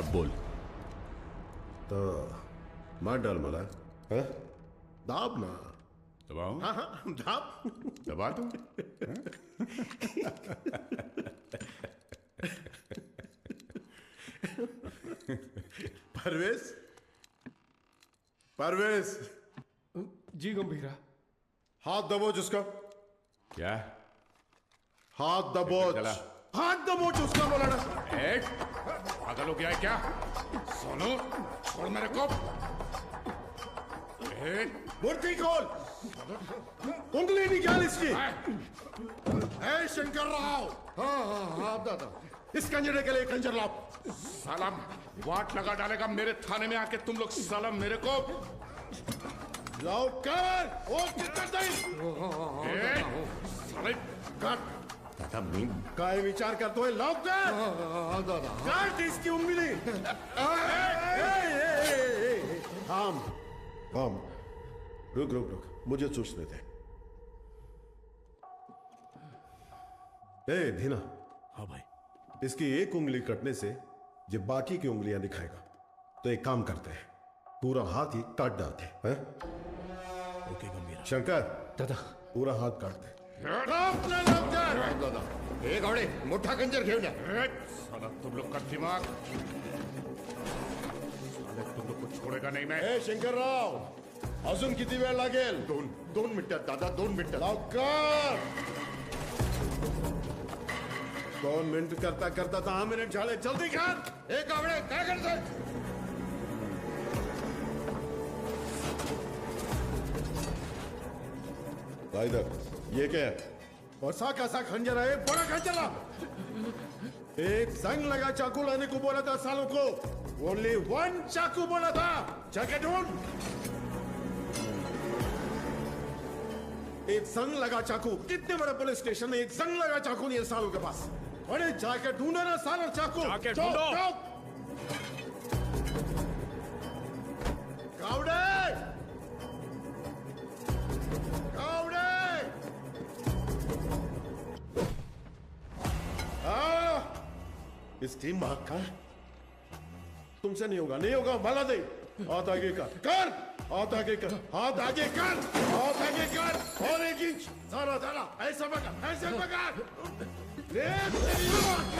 अब बोल। तो मार डाल मला, हाँ? दाब ना। दबाओ? हाँ हाँ दाब। दबा दो। परवेश, परवेश। जी गंभीरा। हाथ दबोच उसका। क्या? हाथ दबोच। चला। हाथ दबोच उसका, बोला ना। पागल हो गया है क्या? सोनू छोड़ मेरे को। मूर्ति खोल, उंगली निकाल इसकी। ए शंकर राव। हाँ हाँ हाँ दादा, इस कंजरे के लिए कंजर लाओ। साला वाट लगा डालेगा मेरे थाने में आके तुम लोग। साला मेरे को लाओ कर। ओ कितना साले काट। दादा मीन काय विचार करतो है? लाओ कर। काट इसकी उंगली। थाम थाम, रुक रुक रुक, मुझे सोचने दे। ए धीना। हाँ भाई। इसकी एक उंगली कटने से ये बाकी की उंगलियां दिखाएगा। तो एक काम करते हैं, पूरा हाथ ही काट डालते हैं। ओके गंभीरा। शंकर दादा पूरा हाथ काट दे। दादा हे गावडे, मोठा कंजर घेऊन या। साला तुम लोग का दिमाग, साले तुम लोग को छोड़ेगा नहीं मैं। ए शंकर राव, अजून किती वेळ लागेल? दोन मिनिटात दादा, 2 मिनिटात. लवकर. 2 मिनिट करता करता 10 मिनिट झाले. जल्दी कर. हे गावडे काय करतोय? इधर ये क्या है? और सा कैसा खंजर है? बड़ा खंजर ला. एक जंग लगा चाकू लाने को बोला था सालों को. ओनली 1 चाकू बोला था. जाके ढूंढ. एक जंग लगा चाकू. कितने बड़े पुलिस स्टेशन में एक जंग लगा चाकू नहीं है सालों के पास. अरे जाके ढूंढो ना सालों चाकू. जाके ढूंढो. गावड़े, गावड़े. इसकी मां का तुमसे नहीं होगा, नहीं होगा. मला दे. हाथ आगे कर. हाथ आगे कर. हाथ आगे कर. हाथ आगे कर. और 1 इंच. सारा सारा ऐसा पकड़, ऐसे पकड़.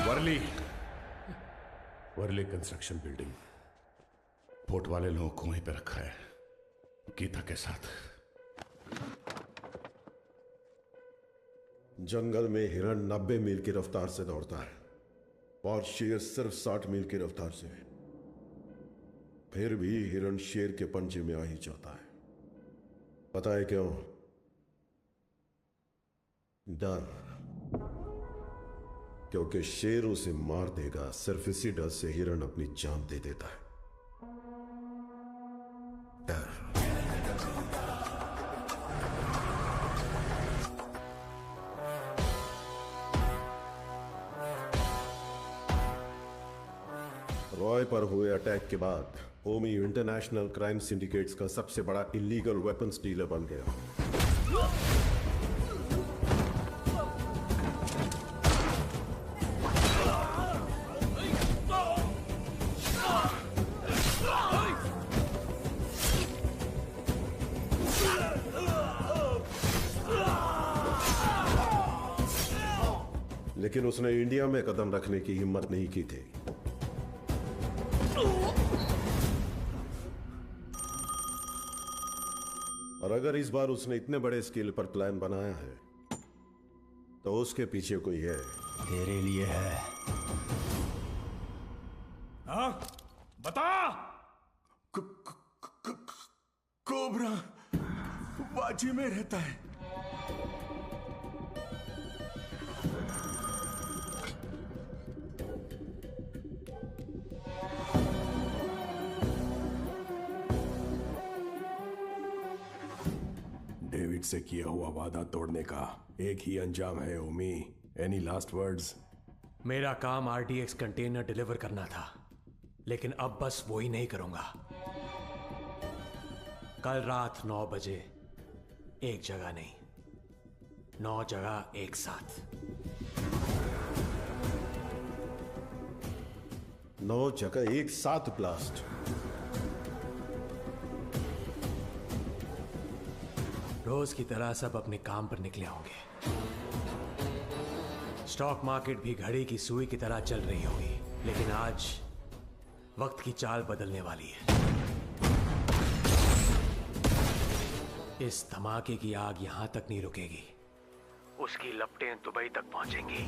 Worli, Worli construction building. Port वाले लोगों को वहीं पे रखा है गीता के साथ. जंगल में हिरण 90 मील की रफ्तार से दौड़ता है और शेर सिर्फ 60 मील की रफ्तार से. फिर भी हिरण शेर के पंजे में आ ही जाता है. पता है क्यों? डर. क्योंकि शेर उसे मार देगा. सिर्फ इसी डर से हिरण अपनी जान दे देता है. डर. रॉय पर हुए अटैक के बाद ओमी इंटरनेशनल क्राइम सिंडिकेट्स का सबसे बड़ा इलीगल वेपन्स डीलर बन गया. लेकिन उसने इंडिया में कदम रखने की हिम्मत नहीं की थी. और अगर इस बार उसने इतने बड़े स्केल पर प्लान बनाया है तो उसके पीछे कोई है. तेरे लिए है. हाँ बता. कोबरा बाजी में रहता है. डेविड से किया हुआ वादा तोड़ने का एक ही अंजाम है ओमी. Any last words? मेरा काम आरडीएक्स कंटेनर डिलीवर करना था, लेकिन अब बस वो ही नहीं करूंगा. कल रात 9 बजे एक जगह नहीं, 9 जगह एक साथ. 9 जगह एक साथ ब्लास्ट। रोज की तरह सब अपने काम पर निकले होंगे। स्टॉक मार्केट भी घड़ी की सुई की तरह चल रही होगी, लेकिन आज वक्त की चाल बदलने वाली है। इस धमाके की आग यहां तक नहीं रुकेगी, उसकी लपटें दुबई तक पहुंचेंगी।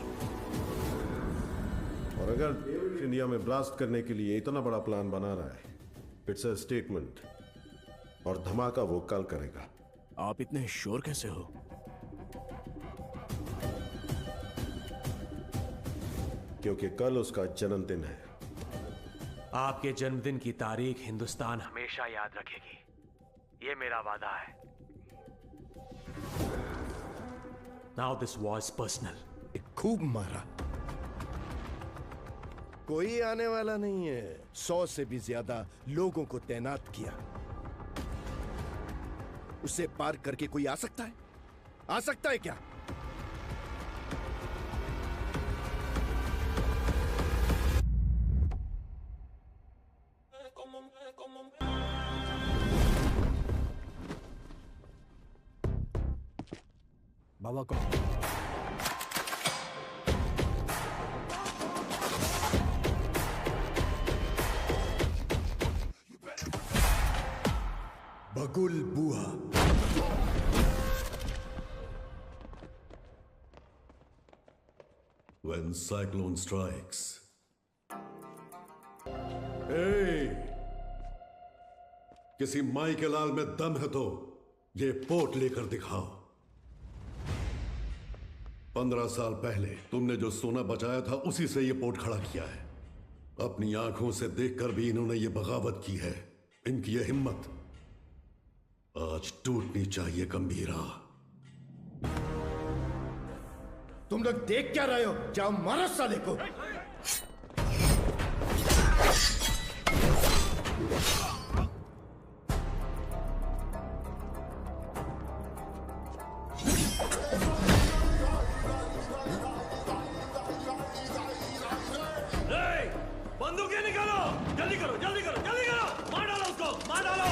और अगर इंडिया में ब्लास्ट करने के लिए इतना बड़ा प्लान बना रहा है, इट्स अ स्टेटमेंट, और धमाका वो कल करेगा। आप इतने श्योर कैसे हो? क्योंकि कल उसका जन्मदिन है। आपके जन्मदिन की तारीख हिंदुस्तान हमेशा याद रखेगी, ये मेरा वादा है। Now this was personal. खूब मारा, कोई आने वाला नहीं है। 100 से भी ज्यादा लोगों को तैनात किया। उसे पार करके कोई आ सकता है? आ सकता है क्या? बाबा को बगुल बुआ। When cyclone strikes. किसी माई के लाल में दम है तो ये पोर्ट लेकर दिखाओ। 15 साल पहले तुमने जो सोना बचाया था उसी से ये पोर्ट खड़ा किया है। अपनी आंखों से देखकर भी इन्होंने ये बगावत की है। इनकी ये हिम्मत आज टूटनी चाहिए। गंभीरा, तुम लोग देख क्या रहे हो? जाओ मारो साले को। बंदूकें निकालो, जल्दी करो, जल्दी करो, जल्दी करो, मार डालो उसको, मार डालो।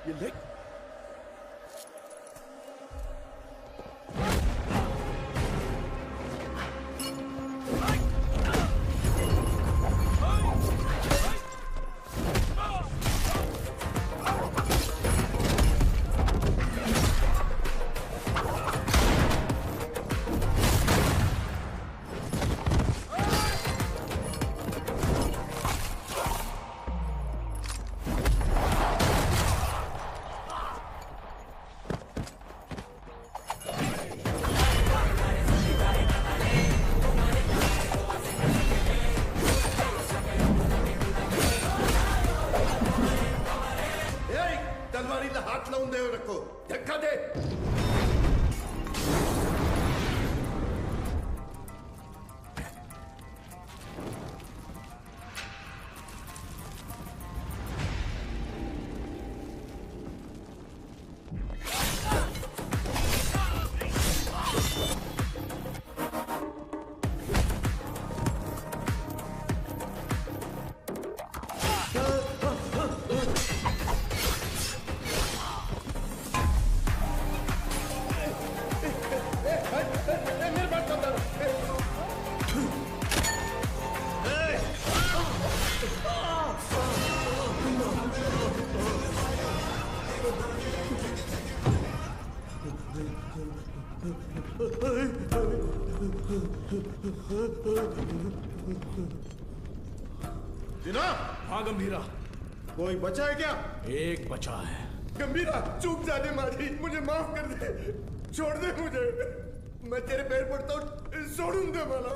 ये ले। हाथ लाऊं दे रखो, धक्का दे। जिना, हाँ गंभीरा, कोई बचा है क्या? एक बचा है। गंभीरा, चूक जाने मारी, मुझे माफ कर दे, छोड़ दे मुझे, मैं तेरे पैर पड़ता हूँ, छोड़ूं दे मला।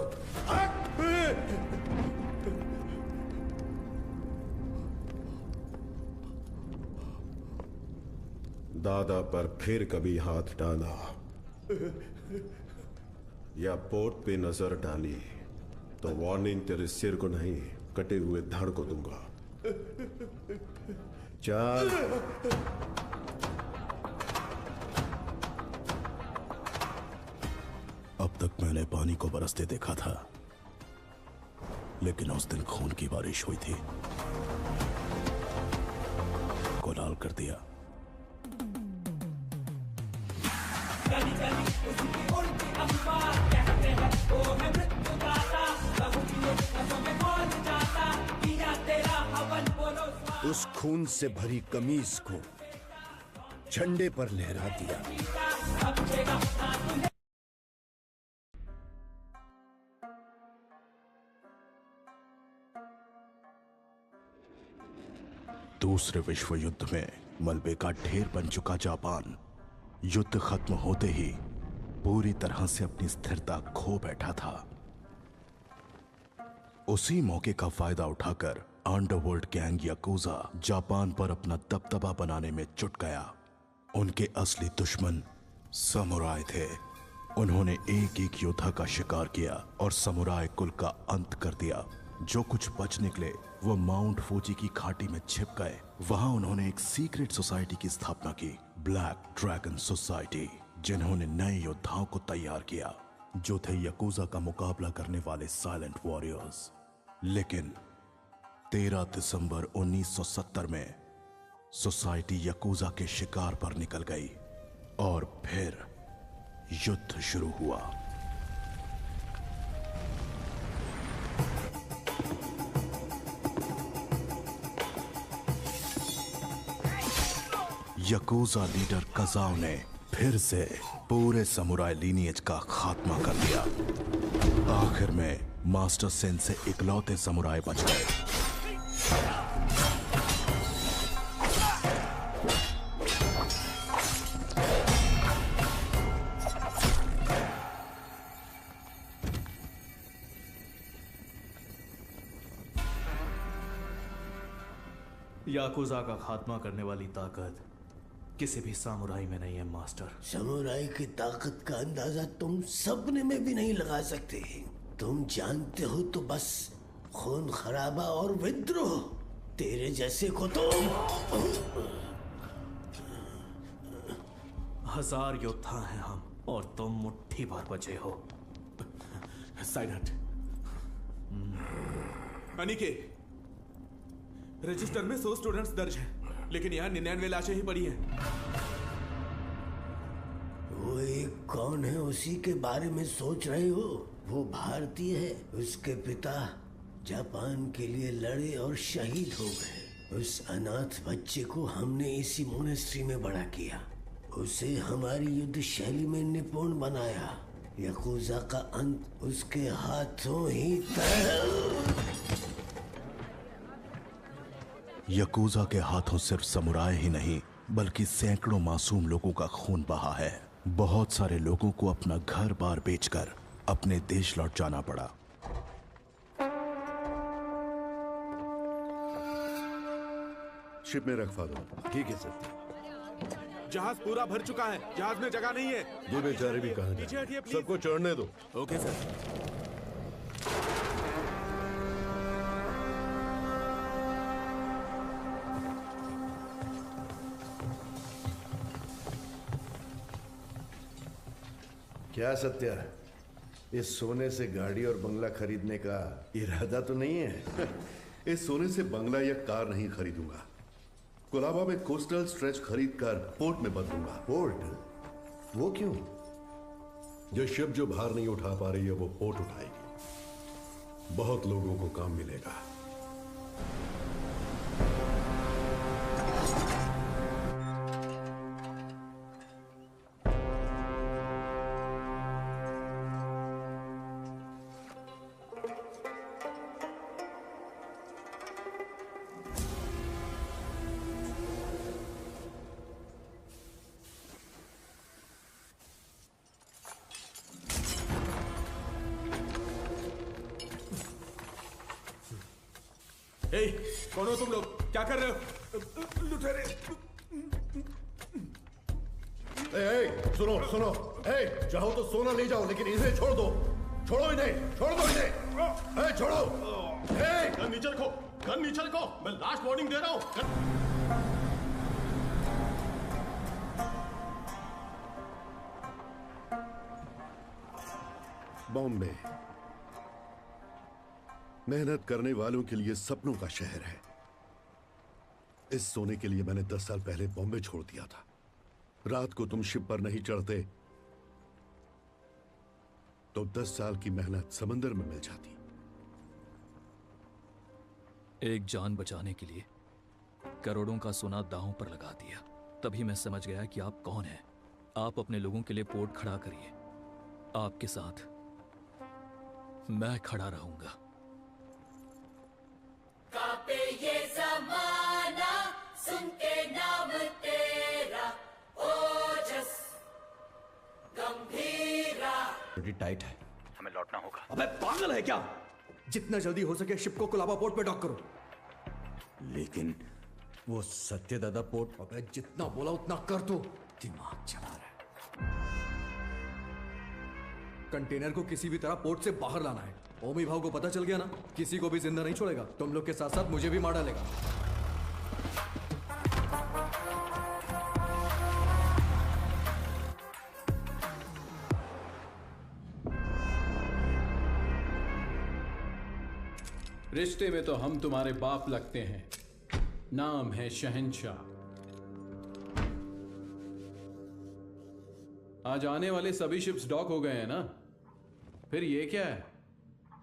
दादा पर फिर कभी हाथ डाला या पोर्ट पे नजर डाली तो वार्निंग तेरे सिर को नहीं, कटे हुए धड़ को दूंगा। चल। अब तक मैंने पानी को बरसते देखा था, लेकिन उस दिन खून की बारिश हुई थी, को लाल कर दिया। उस खून से भरी कमीज को झंडे पर लहरा दिया। दूसरे विश्व युद्ध में मलबे का ढेर बन चुका जापान युद्ध खत्म होते ही पूरी तरह से अपनी स्थिरता खो बैठा था। उसी मौके का फायदा उठाकर अंडरवर्ल्ड गैंग याकूजा जापान पर अपना दबदबा बनाने में जुट गया। उनके असली दुश्मन समुराय थे। उन्होंने एक एक योद्धा का शिकार किया और समुराय कुल का अंत कर दिया। जो कुछ बच निकले वो माउंट फूजी की घाटी में छिप गए। वहां उन्होंने एक सीक्रेट सोसाइटी की स्थापना की, ब्लैक ड्रैगन सोसाइटी, जिन्होंने नए योद्धाओं को तैयार किया जो थे याकूजा का मुकाबला करने वाले साइलेंट वॉरियर्स। लेकिन 13 दिसंबर 1970 में सोसाइटी याकूजा के शिकार पर निकल गई और फिर युद्ध शुरू हुआ। याकूजा लीडर कजाओ ने फिर से पूरे समुराय लीनिएज का खात्मा कर दिया। आखिर में मास्टर सेन से इकलौते समुराय बच गए। याकूजा का खात्मा करने वाली ताकत किसी भी सामुराई में नहीं है मास्टर। समुराई की ताकत का अंदाजा तुम सपने में भी नहीं लगा सकते। तुम जानते हो तो बस खून खराबा और विद्रोह। तेरे जैसे को तो 1000 योद्धा हैं हम और तुम मुट्ठी भर बचे हो। साइड हट। अनिके, रजिस्टर में 100 स्टूडेंट्स दर्ज हैं, लेकिन यहाँ 99 लाशें ही पड़ी हैं। वो एक कौन है उसी के बारे में सोच रहे हो? वो भारतीय है। उसके पिता जापान के लिए लड़े और शहीद हो गए। उस अनाथ बच्चे को हमने इसी मोनेस्ट्री में बड़ा किया। उसे हमारी युद्ध शैली में निपुण बनाया। याकूजा का अंत उसके हाथों ही तय। याकूजा के हाथों सिर्फ समुराय ही नहीं बल्कि सैकड़ों मासूम लोगों का खून बहा है। बहुत सारे लोगों को अपना घर बार बेचकर अपने देश लौट जाना पड़ा। शिप में रख फादर। ठीक है सर। जहाज पूरा भर चुका है, जहाज में जगह नहीं है। ये बेचारे भी कहाँ पीछे हटिए जाए? प्लीज। सबको चढ़ने दो। Okay sir. क्या सत्या, इस सोने से गाड़ी और बंगला खरीदने का इरादा तो नहीं है? इस सोने से बंगला या कार नहीं खरीदूंगा। कोलाबा में कोस्टल स्ट्रेच खरीदकर पोर्ट में बदलूंगा। पोर्ट? वो क्यों? जो शिप जो भार नहीं उठा पा रही है वो पोर्ट उठाएगी। बहुत लोगों को काम मिलेगा। ए, कौन हो तुम लोग? क्या कर रहे हो? लुटेरे। सुनो सुनो, चाहो तो सोना ले जाओ, लेकिन इसे छोड़ दो। छोड़ो इन्हें, छोड़ दो इन्हें। छोड़ो। गन नीचे रखो, गन नीचे रखो। मैं लास्ट वार्निंग दे रहा हूं। बॉम्बे मेहनत करने वालों के लिए सपनों का शहर है। इस सोने के लिए मैंने 10 साल पहले बॉम्बे छोड़ दिया था। रात को तुम शिप पर नहीं चढ़ते तो 10 साल की मेहनत समंदर में मिल जाती। एक जान बचाने के लिए करोड़ों का सोना दांव पर लगा दिया। तभी मैं समझ गया कि आप कौन हैं। आप अपने लोगों के लिए पोर्ट खड़ा करिए, आपके साथ मैं खड़ा रहूंगा। कांपे ये ज़माना सुन के नाम तेरा, ओजस गंभीरा। बड़ी टाइट है, हमें लौटना होगा। अबे पागल है क्या? जितना जल्दी हो सके शिप को कोलाबा पोर्ट पे डॉक करो। लेकिन वो सत्यदादा पोर्ट, अबे जितना बोला उतना कर दो। दिमाग चला रहा है। कंटेनर को किसी भी तरह पोर्ट से बाहर लाना है। ओमी भाव को पता चल गया ना, किसी को भी जिंदा नहीं छोड़ेगा। तुम लोग के साथ साथ मुझे भी मार डालेगा। रिश्ते में तो हम तुम्हारे बाप लगते हैं, नाम है शहंशाह। आज आने वाले सभी शिप्स डॉक हो गए हैं ना, फिर ये क्या है?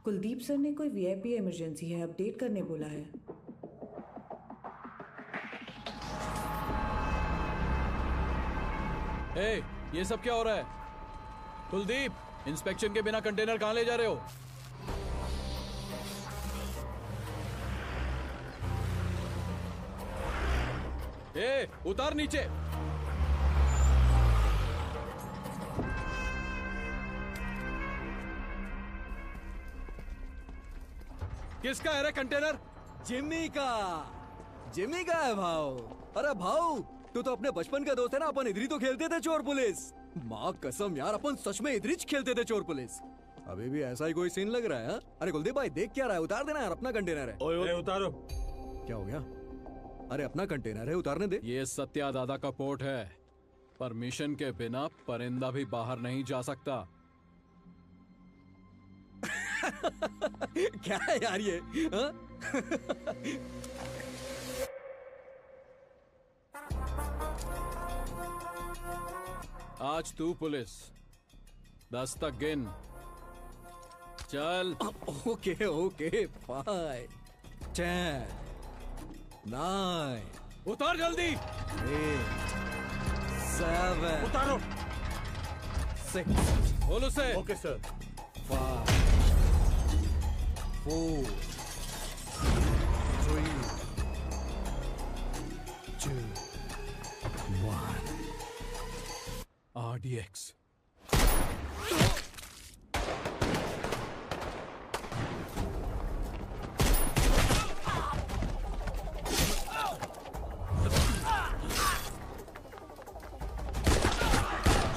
कुलदीप सर ने कोई वीआईपी इमरजेंसी है अपडेट करने बोला है। ए, ये सब क्या हो रहा है? कुलदीप, इंस्पेक्शन के बिना कंटेनर कहां ले जा रहे हो? ए, उतार नीचे। किसका है रे कंटेनर? जिम्मी का। जिम्मी का है भाव। अरे भाव, तू तो अपने बचपन का दोस्त है ना। अपन इधर ही तो खेलते थे चोर पुलिस। माँ कसम यार, अपन सच में इधर ही खेलते थे चोर पुलिस। अभी भी ऐसा ही कोई सीन लग रहा है हा? अरे कुलदीप भाई देख क्या रहा है? उतार देना यार, अपना कंटेनर है। ओए उतारो। क्या हो गया? अरे अपना कंटेनर है, उतारने दे। ये सत्या दादा का पोर्ट है। परमिशन के बिना परिंदा भी बाहर नहीं जा सकता। क्या है यार ये? आज तू पुलिस, 10 तक गिन। चल। Okay okay, 5, 10, 9। उतार जल्दी। 8, 7। उतारो। 6। बोल उसे। Okay sir. 5, 4, 3, 2, 1। RDX।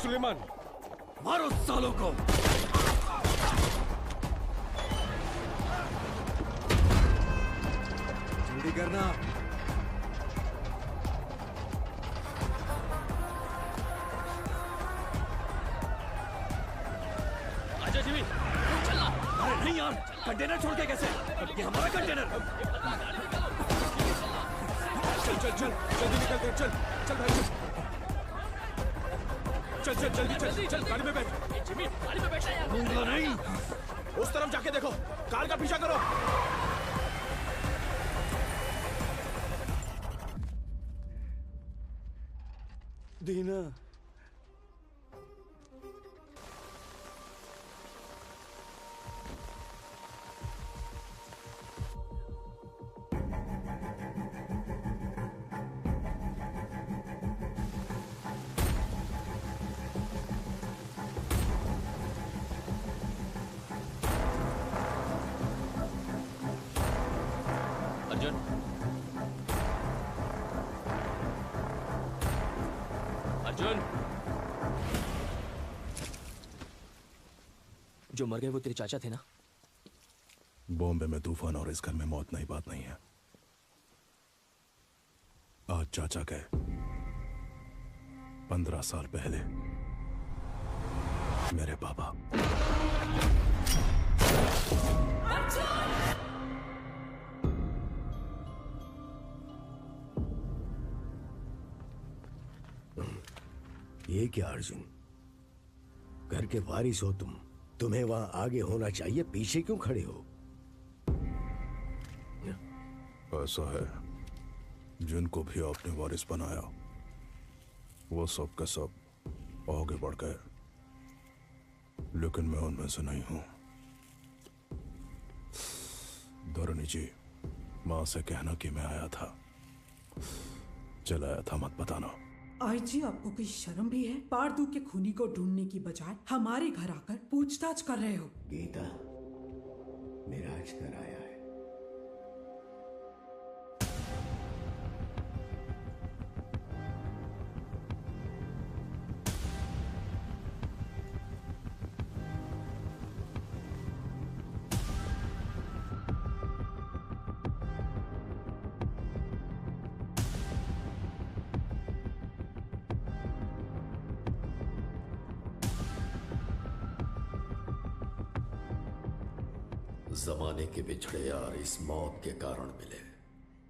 सुलेमान, मारो सालों को। जल्दी करना। आजा जिमी, चलना। अरे नहीं यार, कंटेनर छोड़ के कैसे? ये हमारा कंटेनर। चल चल चल, जल्दी निकल कर। चल चल भाई, चल चल जल्दी चल। चल गाड़ी में बैठ। जिमी, गाड़ी में बैठा यार। दूंगा नहीं। उस तरफ जाके देखो, कार का पीछा करो। दीना, अर्जुन, अर्जुन। जो मर गए वो तेरे चाचा थे ना? बॉम्बे में तूफान और इस घर में मौत नई बात नहीं है। आज चाचा गए, 15 साल पहले मेरे पापा। ये क्या अर्जुन, घर के वारिस हो तुम, तुम्हें वहां आगे होना चाहिए, पीछे क्यों खड़े हो? ऐसा है, जिनको भी आपने वारिस बनाया वो सब का सब आगे बढ़ गए, लेकिन मैं उनमें से नहीं हूं। धरणी जी, मां से कहना कि मैं आया था, चलाया था, मत बताना। आई जी, आपको कोई शर्म भी है? पारदू के खूनी को ढूंढने की बजाय हमारे घर आकर पूछताछ कर रहे हो। गीता, मेरा आज घर आया है। जमाने के बिछड़े यार इस मौत के कारण मिले,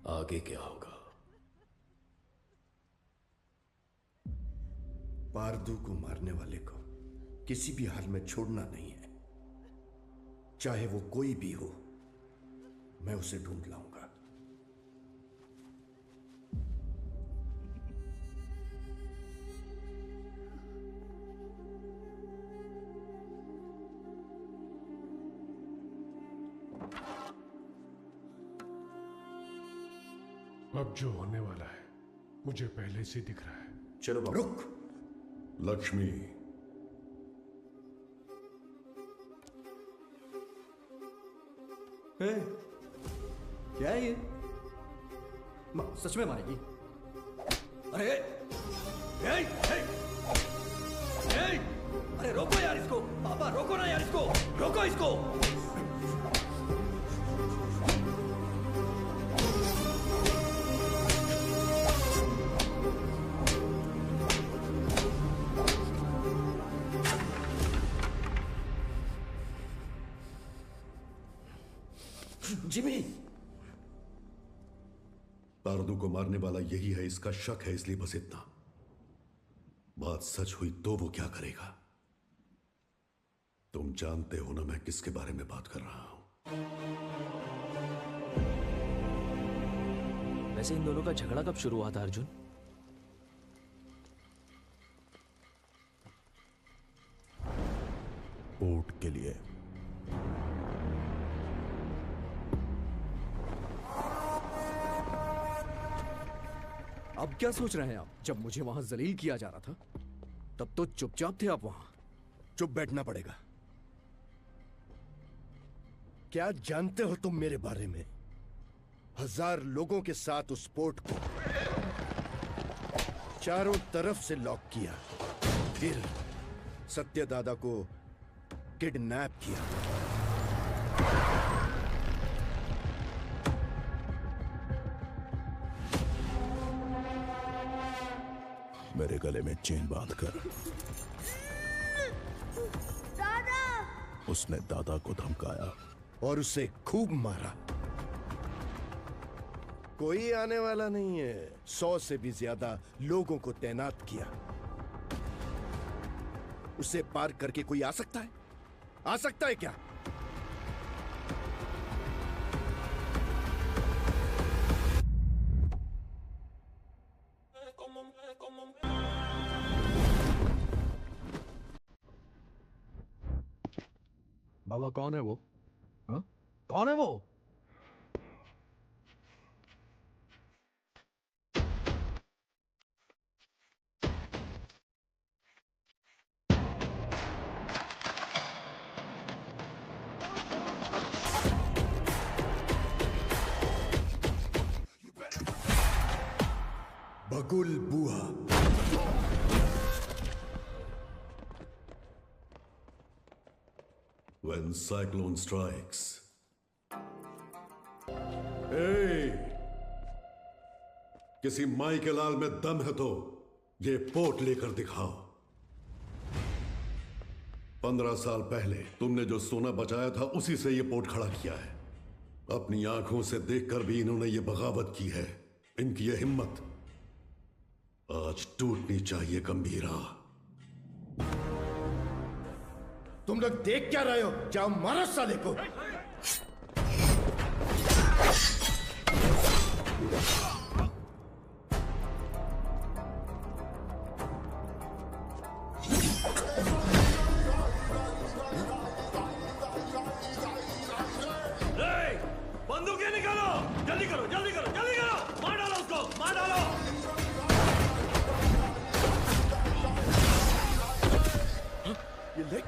आगे क्या होगा? पारदू को मारने वाले को किसी भी हाल में छोड़ना नहीं है, चाहे वो कोई भी हो। मैं उसे ढूंढ लाऊंगा। अब जो होने वाला है मुझे पहले से दिख रहा है। चलो बाबा। रुक लक्ष्मी, क्या है ये? सच में मारेगी? अरे अरे रोको यार इसको, पापा रोको ना यार इसको, रोको इसको। जिमी, पारदू को मारने वाला यही है, इसका शक है, इसलिए बस इतना। बात सच हुई तो वो क्या करेगा? तुम जानते हो ना मैं किसके बारे में बात कर रहा हूं। वैसे इन दोनों का झगड़ा कब शुरू हुआ था अर्जुन? पोर्ट के लिए। अब क्या सोच रहे हैं आप? जब मुझे वहां जलील किया जा रहा था तब तो चुपचाप थे आप वहां। चुप बैठना पड़ेगा। क्या जानते हो तुम मेरे बारे में? 1000 लोगों के साथ उस पोर्ट को चारों तरफ से लॉक किया, फिर सत्यदादा को किडनैप किया। मेरे गले में चेन बांधकर दादा! उसने दादा को धमकाया और उसे खूब मारा। कोई आने वाला नहीं है। 100 से भी ज्यादा लोगों को तैनात किया। उसे पार करके कोई आ सकता है? आ सकता है क्या? बाबा कौन है वो? हा? कौन है वो? बगुल बुआ। When cyclone strikes. Hey! किसी माई के लाल में दम है तो ये पोर्ट लेकर दिखाओ। 15 साल पहले तुमने जो सोना बचाया था उसी से ये पोर्ट खड़ा किया है। अपनी आंखों से देखकर भी इन्होंने ये बगावत की है। इनकी ये हिम्मत आज टूटनी चाहिए गंभीरा। तुम लोग देख क्या रहे हो? जाओ मारो साले को। बंदूकें निकालो, जल्दी करो, जल्दी करो, जल्दी करो, मार डालो उसको, मार डालो। ये ले।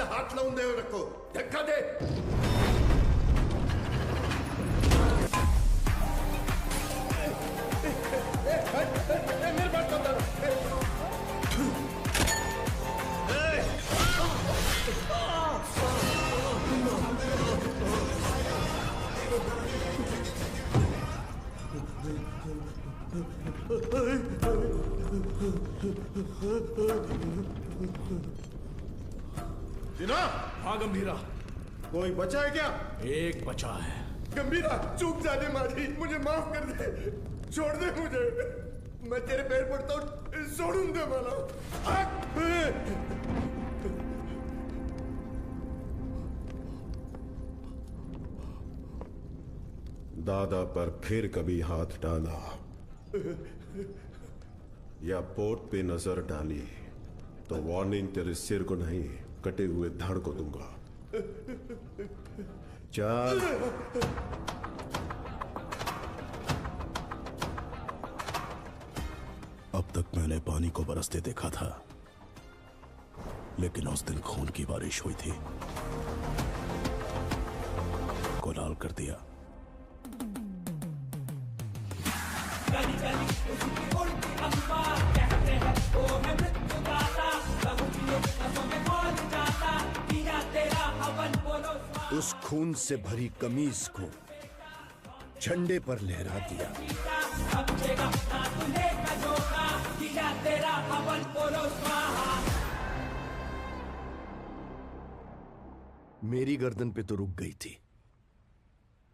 हाथ लाऊं दे रखो, धक्का दे। मेरे बात बता। जीना, हाँ गंभीरा, कोई बचा है क्या? एक बचा है। गंभीरा, चूक जाने मारी, मुझे माफ कर दे, छोड़ दे मुझे, मैं तेरे पैर पड़ता हूँ, छोड़ूं दे माला। दादा पर फिर कभी हाथ डाला या पोर्ट पे नजर डाली तो वार्निंग तेरे सिर को नहीं, कटे हुए धड़ को दूंगा। चल। अब तक मैंने पानी को बरसते देखा था, लेकिन उस दिन खून की बारिश हुई थी, को लाल कर दिया। उस खून से भरी कमीज को झंडे पर लहरा दिया। मेरी गर्दन पे तो रुक गई थी,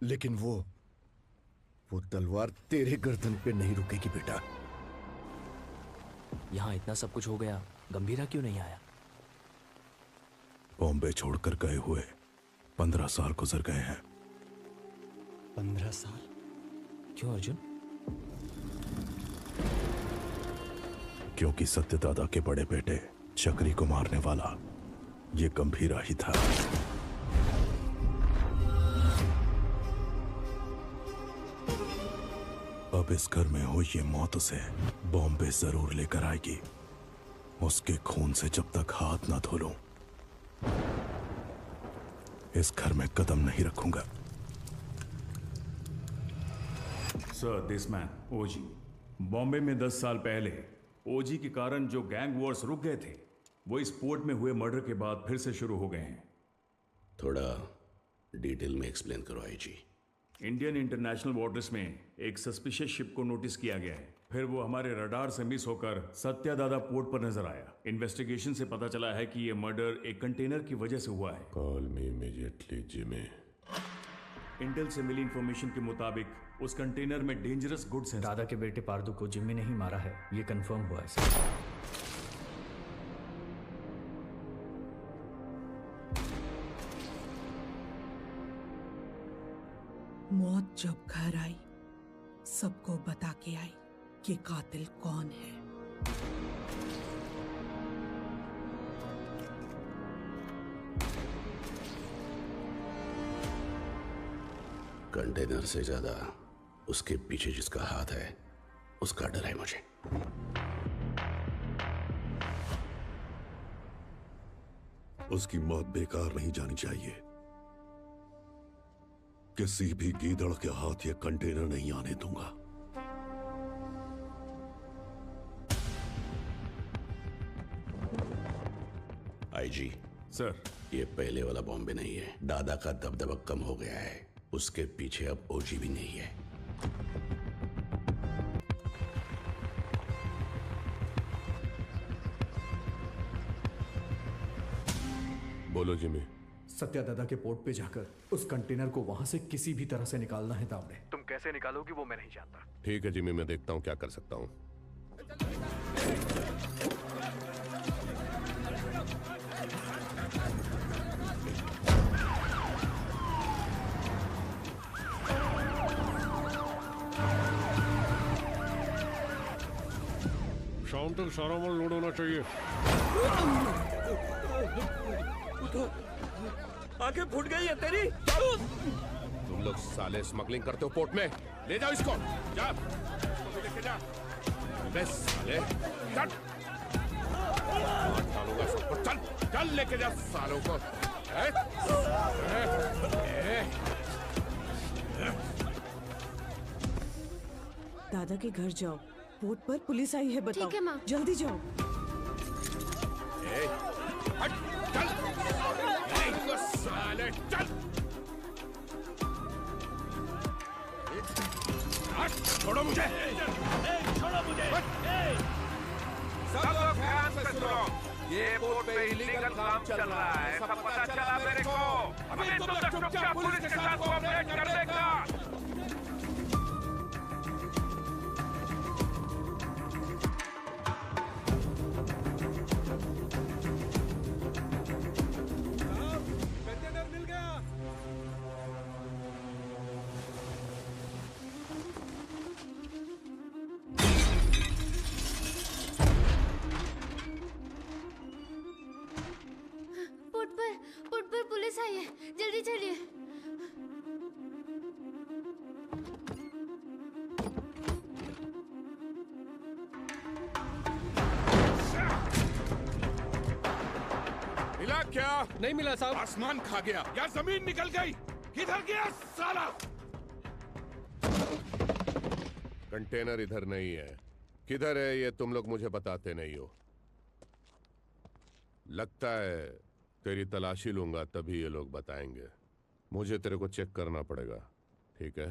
लेकिन वो तलवार तेरे गर्दन पे नहीं रुकेगी बेटा। यहाँ इतना सब कुछ हो गया, गंभीरा क्यों नहीं आया? बॉम्बे छोड़कर गए हुए 15 साल गुजर गए हैं। 15 साल? क्यों अर्जुन? क्योंकि सत्यदादा के बड़े बेटे चक्री को मारने वाला ये गंभीरा ही था। अब इस घर में हुई ये मौत उसे बॉम्बे जरूर लेकर आएगी। उसके खून से जब तक हाथ ना धो लूं, इस घर में कदम नहीं रखूंगा। सर, दिस मैन ओजी बॉम्बे में 10 साल पहले ओजी के कारण जो गैंग वॉर्स रुक गए थे, वो इस पोर्ट में हुए मर्डर के बाद फिर से शुरू हो गए हैं। थोड़ा डिटेल में एक्सप्लेन करो आईजी। इंडियन इंटरनेशनल वाटर्स में एक सस्पिशियस शिप को नोटिस किया गया है, फिर वो हमारे रडार से मिस होकर सत्यादादा पोर्ट पर नजर आया। इन्वेस्टिगेशन से पता चला है कि ये मर्डर एक कंटेनर की वजह से हुआ है। Call me immediately Jimmy. Intel से मिली इंफॉर्मेशन के मुताबिक उस कंटेनर में डेंजरस गुड्स हैं। दादा के बेटे पारदू को जिम्मी ने ही मारा है, ये कंफर्म हुआ है सर। मौत जब घर आई, सबको बता के आई कि कातिल कौन है। कंटेनर से ज्यादा उसके पीछे जिसका हाथ है, उसका डर है मुझे। उसकी मौत बेकार नहीं जानी चाहिए। किसी भी गीदड़ के हाथ ये कंटेनर नहीं आने दूंगा। आईजी सर, ये पहले वाला बॉम्बे नहीं है। दादा का दबदबा कम हो गया है, उसके पीछे अब ओजी भी नहीं है। बोलो जिमी। सत्या दादा के पोर्ट पे जाकर उस कंटेनर को वहां से किसी भी तरह से निकालना है दावड़े। तुम कैसे निकालोगी वो मैं नहीं जानता। ठीक है जिमी, मैं देखता हूँ क्या कर सकता हूँ। शाम तक सारा माल लोड होना चाहिए। आंखें फूट गई है तेरी। तुम लोग साले स्मगलिंग करते हो पोर्ट में, ले जाओ इसको। जा लेके जा। बे साले चल, डालूंगा सबको। चल चल लेके जा सालों को। दादा के घर जाओ, पोर्ट पर पुलिस आई है, बताओ। ठीक है माँ। जल्दी जाओ। चल साले चल। छोड़ो मुझे, छोड़ो मुझे। सब लोग ध्यान से सुनो, ये पोर्ट पे इलीगल काम चल रहा है, सब पता चला मेरे को। अभी तुम लोग चुपचाप पुलिस के साथ कोऑपरेट कर देगा। पोर्ट पर पुलिस आई है, जल्दी चलिए। मिला क्या? नहीं मिला साहब। आसमान खा गया या जमीन निकल गई? किधर गया साला? कंटेनर इधर नहीं है। किधर है ये तुम लोग मुझे बताते नहीं हो। लगता है तेरी तलाशी लूंगा तभी ये लोग बताएंगे। मुझे तेरे को चेक करना पड़ेगा, ठीक है?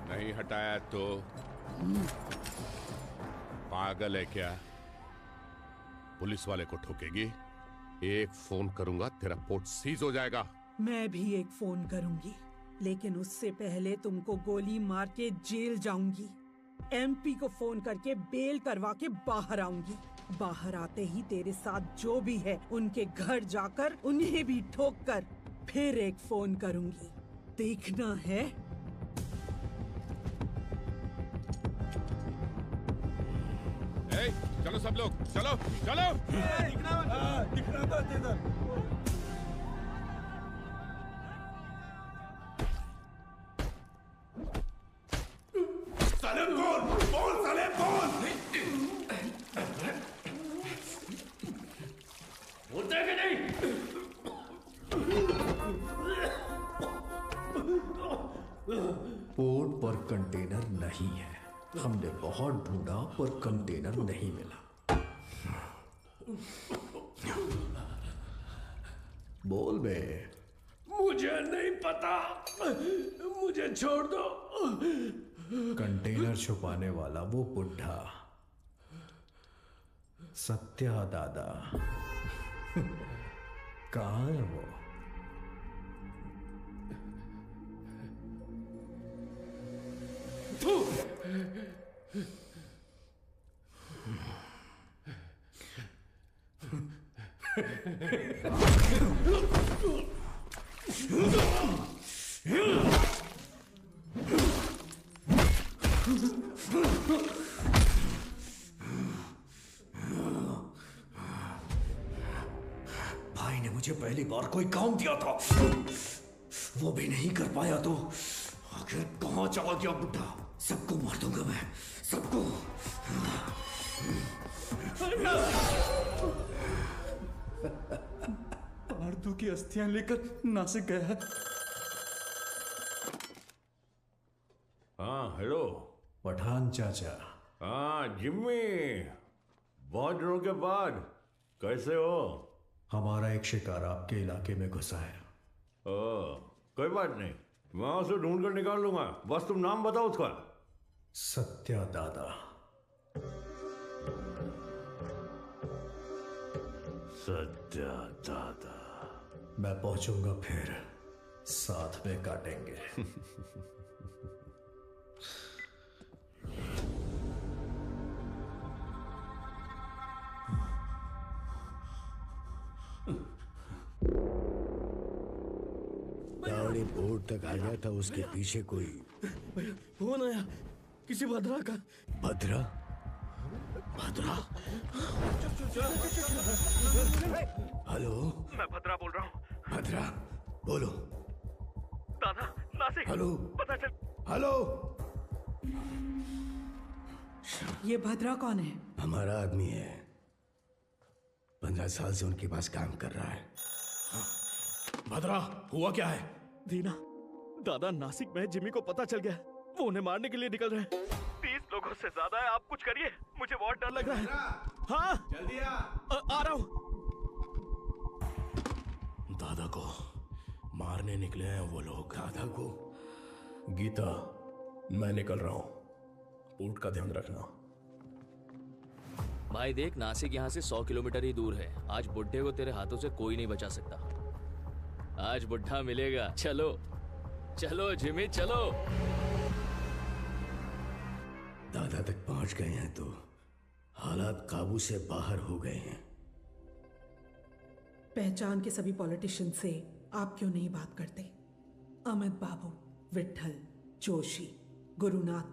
नहीं हटाया तो पागल है क्या? पुलिस वाले को ठोकेगी? एक फोन करूंगा तेरा पोर्ट सीज हो जाएगा। मैं भी एक फोन करूंगी, लेकिन उससे पहले तुमको गोली मार के जेल जाऊंगी। एमपी को फोन करके बेल करवा के बाहर आऊंगी। बाहर आते ही तेरे साथ जो भी है उनके घर जाकर उन्हें भी ठोक कर फिर एक फोन करूंगी। देखना है? चलो सब लोग, चलो चलो। दिखना मत इधर। साले बोल साले बोल। बोलते हैं कि नहीं? पोर्ट पर कंटेनर नहीं है। हमने बहुत ढूंढा पर कंटेनर नहीं मिला। बोल बे। मुझे नहीं पता, मुझे छोड़ दो। कंटेनर छुपाने वाला वो बुढ़ा सत्या दादा कहाँ है वो? पहली बार कोई काम दिया था वो भी नहीं कर पाया तो आखिर कहाँ चला गया बुड्ढा? सबको मार दूंगा मैं, सबको। आरतू की अस्थियां लेकर नासिक गया है। हाँ हेलो पठान चाचा। हाँ जिम्मी, बहुत दिनों के बाद कैसे हो? हमारा एक शिकार आपके इलाके में घुसा है। कोई बात नहीं, मैं उसे ढूंढ कर निकाल लूंगा, बस तुम नाम बताओ उसका। सत्या दादा। सत्या दादा। मैं पहुंचूंगा फिर साथ में काटेंगे। गाड़ी बोर्ड तक आ गया था, उसके पीछे कोई फोन आया किसी भद्रा का। भद्रा? भद्रा? हेलो, मैं भद्रा बोल रहा हूँ। भद्रा बोलो। दादा नासिक। हेलो, पता चल। हेलो। ये भद्रा कौन है? हमारा आदमी है, 15 साल से उनके पास काम कर रहा है। भद्रा हुआ क्या है? दीना, दादा नासिक में जिमी को पता चल गया, वो उन्हें मारने के लिए निकल रहे हैं। 30 लोगों से ज्यादा है, आप कुछ करिए, मुझे बहुत डर लग रहा है। हाँ जल्दी आ रहा हूँ। दादा को मारने निकले हैं वो लोग। दादा को? गीता, मैं निकल रहा हूँ, ऊँट का ध्यान रखना। भाई देख, नासिक यहाँ से 100 किलोमीटर ही दूर है। आज बुड्ढे को तेरे हाथों से कोई नहीं बचा सकता। आज बुड्ढा मिलेगा। चलो चलो जिमी चलो। दादा तक पहुंच गए हैं तो हालात काबू से बाहर हो गए हैं। पहचान के सभी पॉलिटिशियन से आप क्यों नहीं बात करते? अमित बाबू, विट्ठल, जोशी, गुरुनाथ,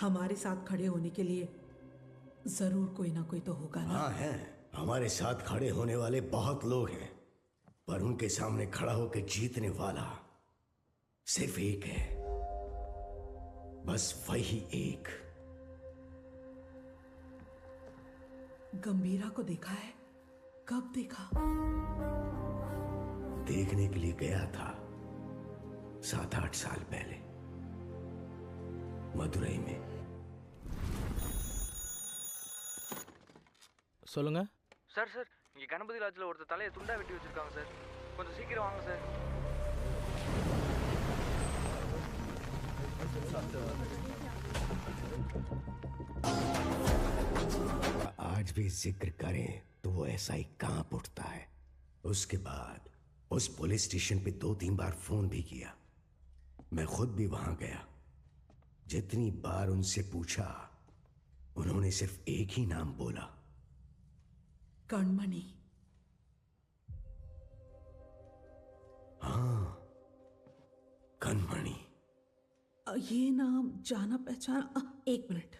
हमारे साथ खड़े होने के लिए जरूर कोई ना कोई तो होगा ना? हाँ है, हमारे साथ खड़े होने वाले बहुत लोग हैं, पर उनके सामने खड़ा होकर जीतने वाला सिर्फ एक है, बस वही एक। गंभीरा को देखा है? कब देखा? देखने के लिए गया था 7-8 साल पहले मदुरई में। சொல்லுங்க சார் சார், இங்க கணபதி லாட்ஜ்ல ஒருத்தர் தலையை துண்டா வெட்டி வச்சிருக்காங்க சார், கொஞ்சம் சீக்கிரம் வாங்க சார்। आज भी जिक्र करें तो वो ऐसा ही कांप उठता है। उसके बाद उस पुलिस स्टेशन पे 2-3 बार फोन भी किया, मैं खुद भी वहां गया। जितनी बार उनसे पूछा, उन्होंने सिर्फ एक ही नाम बोला, कणमणि। हाँ, कणमणि। ये नाम जाना पहचाना। एक मिनट।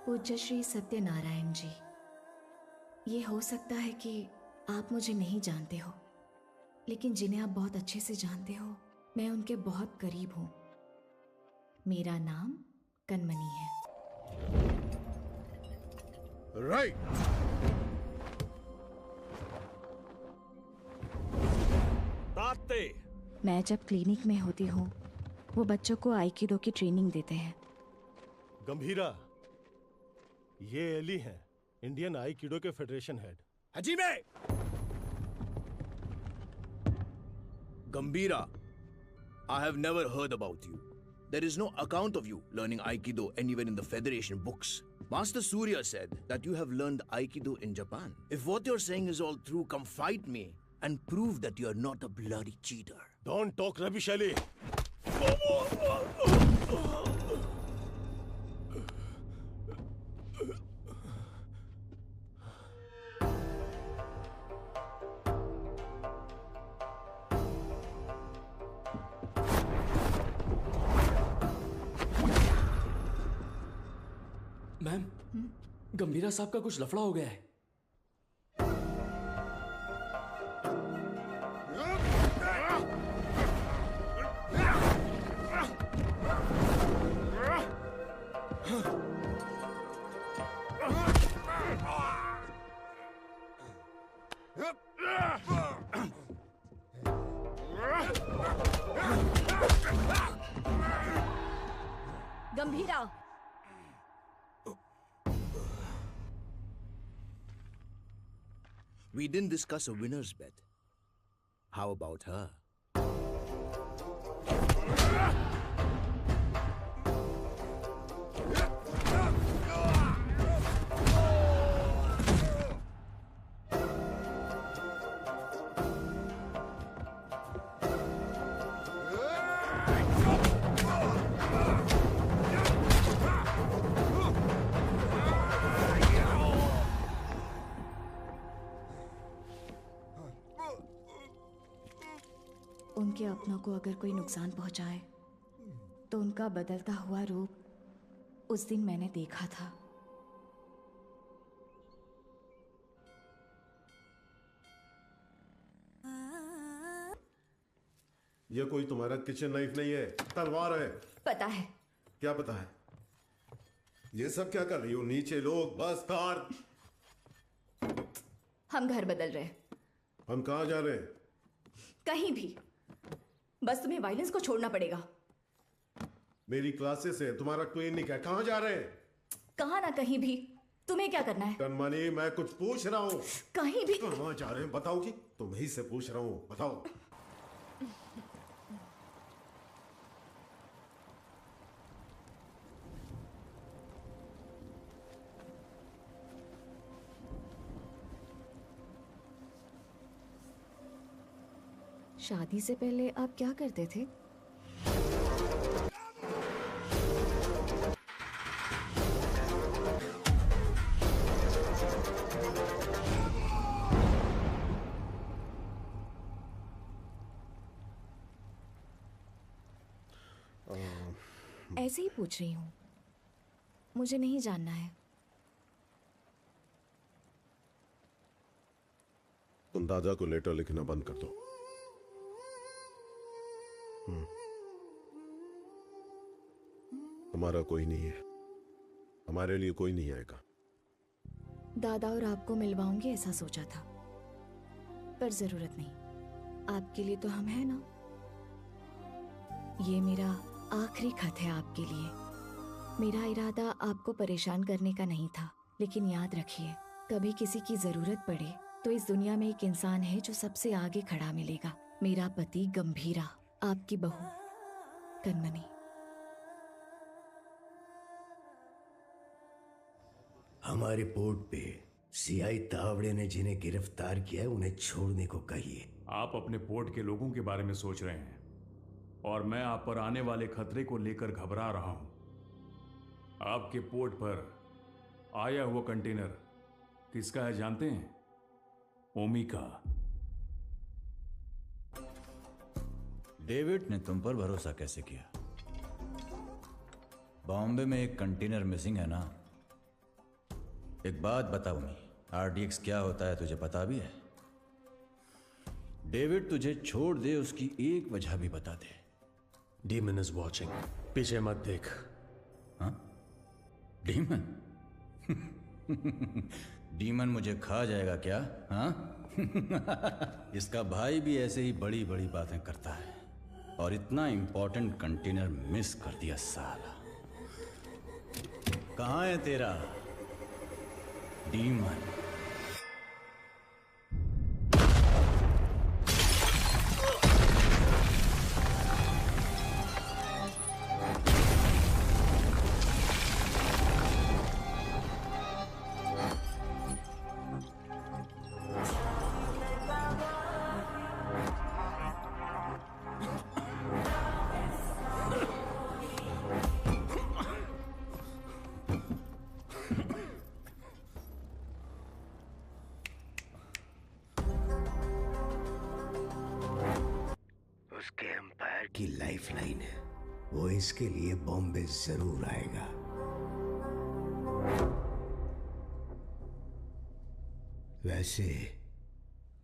पूज्य श्री सत्यनारायण जी, ये हो सकता है कि आप मुझे नहीं जानते हो, लेकिन जिन्हें आप बहुत अच्छे से जानते हो, मैं उनके बहुत करीब हूं। मेरा नाम कणमणि है। राइट। ताते। मैं जब क्लिनिक में होती हूँ, वो बच्चों को आइकिडो की ट्रेनिंग देते हैं। गंभीरा, ये एली है, इंडियन आइकिडो के फेडरेशन हेड। हजीमे! Gambhira, I have never heard about you. There is no account of you learning Aikido anywhere in the Federation books. Master Surya said that you have learned Aikido in Japan. If what you're saying is all true, come fight me and prove that you're not a bloody cheater. Don't talk rubbish, Ali. Ma'am, Gambhira sahab का कुछ लफड़ा हो गया है। गंभीरा, We didn't discuss a winner's bet. How about her? उनके अपनों को अगर कोई नुकसान पहुंचाए तो उनका बदलता हुआ रूप उस दिन मैंने देखा था। ये कोई तुम्हारा किचन नाइफ नहीं है, तलवार है। पता है। क्या पता है? ये सब क्या कर रही हो? नीचे लोग, बस, कार। हम घर बदल रहे हैं। हम कहाँ जा रहे हैं? कहीं भी, बस तुम्हें वायलेंस को छोड़ना पड़ेगा। मेरी क्लासेस है, तुम्हारा क्लिनिक है, कहाँ जा रहे हैं? कहाँ ना कहीं भी। तुम्हें क्या करना है? कनमनी, मैं कुछ पूछ रहा हूँ। कहीं भी। कहाँ जा रहे हैं बताओगी? तुम्हीं से पूछ रहा हूँ, बताओ। शादी से पहले आप क्या करते थे? ऐसे ही पूछ रही हूँ, मुझे नहीं जानना है। तुम दादा को लेटर लिखना बंद कर दो। हमारा कोई नहीं है, हमारे लिए कोई नहीं आएगा। दादा और आपको मिलवाऊंगी ऐसा सोचा था, पर जरूरत नहीं। आपके लिए तो हम हैं ना। ये मेरा आखिरी खत है आपके लिए। मेरा इरादा आपको परेशान करने का नहीं था, लेकिन याद रखिए, कभी किसी की जरूरत पड़े तो इस दुनिया में एक इंसान है जो सबसे आगे खड़ा मिलेगा। मेरा पति गंभीरा, आपकी बहू कनमनी। हमारे पोर्ट पे सीआई तावड़े ने जिन्हें गिरफ्तार किया है उन्हें छोड़ने को कहिए। आप अपने पोर्ट के लोगों के बारे में सोच रहे हैं और मैं आप पर आने वाले खतरे को लेकर घबरा रहा हूं। आपके पोर्ट पर आया हुआ कंटेनर किसका है जानते हैं? ओमी का। डेविड ने तुम पर भरोसा कैसे किया? बॉम्बे में एक कंटेनर मिसिंग है ना। एक बात बता ओमी, आरडीएक्स क्या होता है तुझे पता भी है? डेविड तुझे छोड़ दे उसकी एक वजह भी बता दे। डीमन इज वॉचिंग, पीछे मत देख। हाँ? डीमन? डीमन मुझे खा जाएगा क्या? हाँ? इसका भाई भी ऐसे ही बड़ी बड़ी बातें करता है और इतना इंपॉर्टेंट कंटेनर मिस कर दिया साला। कहाँ है तेरा डीमन? उसके एम्पायर की लाइफलाइन है, वो इसके लिए बॉम्बे जरूर आएगा। वैसे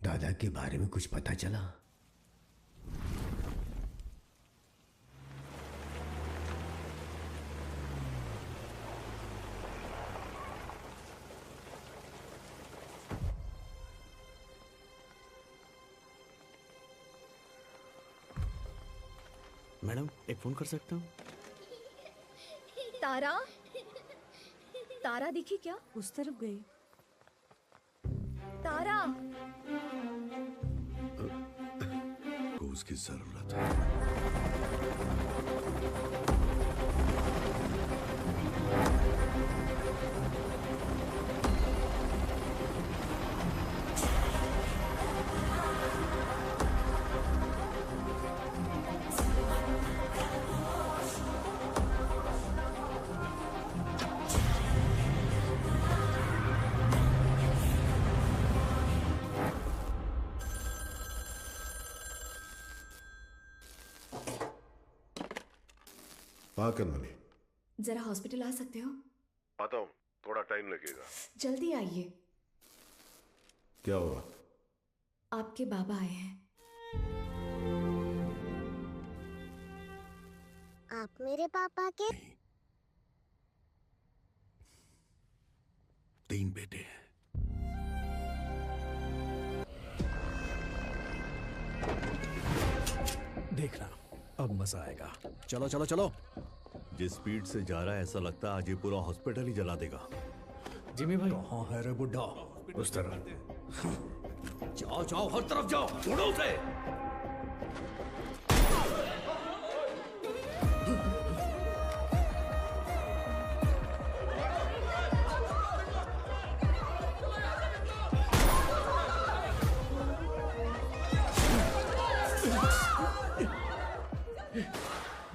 दादा के बारे में कुछ पता चला? मैडम एक फोन कर सकता हूँ? तारा, तारा दिखी क्या? उस तरफ गई। तारा, को उसकी जरूरत है। हाँ कनमनी, जरा हॉस्पिटल आ सकते हो? आता हूँ, थोड़ा टाइम लगेगा। जल्दी आइए। क्या हुआ? आपके बाबा आए हैं। आप मेरे पापा के 3 बेटे हैं। देखना अब मजा आएगा। चलो चलो चलो। जिस स्पीड से जा रहा है ऐसा लगता है आज ये पूरा हॉस्पिटल ही जला देगा। जिमी भाई कहाँ है रे बुड्ढा? उस तरह जाओ जाओ हर तरफ जाओ, ढूंढो उसे।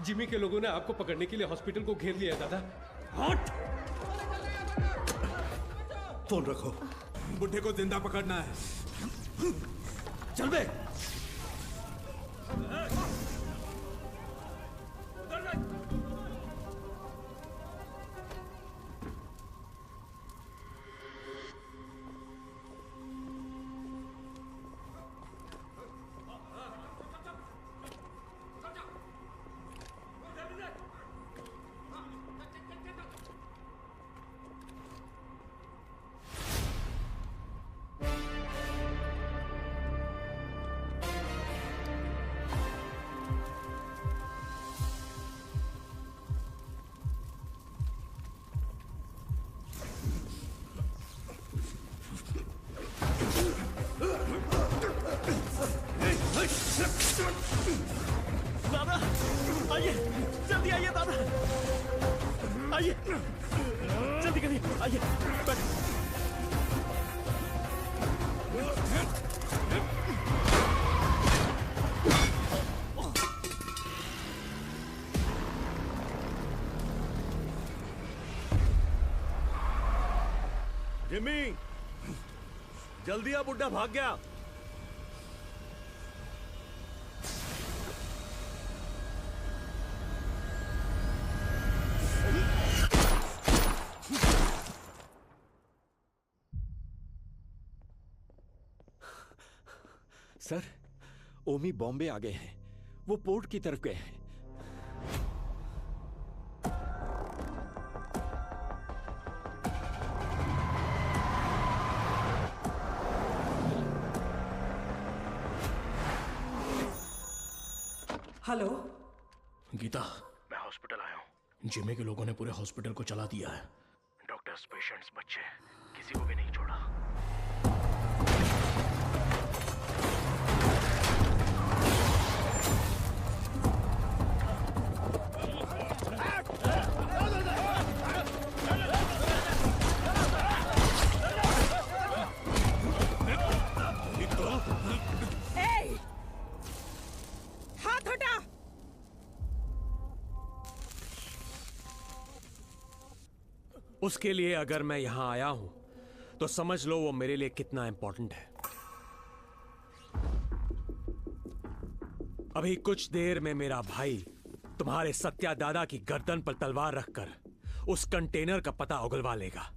जिमी के लोगों ने आपको पकड़ने के लिए हॉस्पिटल को घेर लिया दादा। हट! फोन रखो, बुड्ढे को जिंदा पकड़ना है। चल बे। दादा आइए, जल्दी आइए दादा, आइए जल्दी करिए, आइए जिमी जल्दी आ, बुड्ढा भाग गया। सर, ओमी बॉम्बे आ गए हैं। वो पोर्ट की तरफ गए हैं। हेलो गीता, मैं हॉस्पिटल आया हूँ। जिमी के लोगों ने पूरे हॉस्पिटल को चला दिया है। डॉक्टर्स, पेशेंट्स, बच्चे, किसी को भी नहीं छोड़ा। हाथ हटा। उसके लिए अगर मैं यहां आया हूं तो समझ लो वो मेरे लिए कितना इंपॉर्टेंट है। अभी कुछ देर में मेरा भाई तुम्हारे सत्या दादा की गर्दन पर तलवार रखकर उस कंटेनर का पता उगलवा लेगा।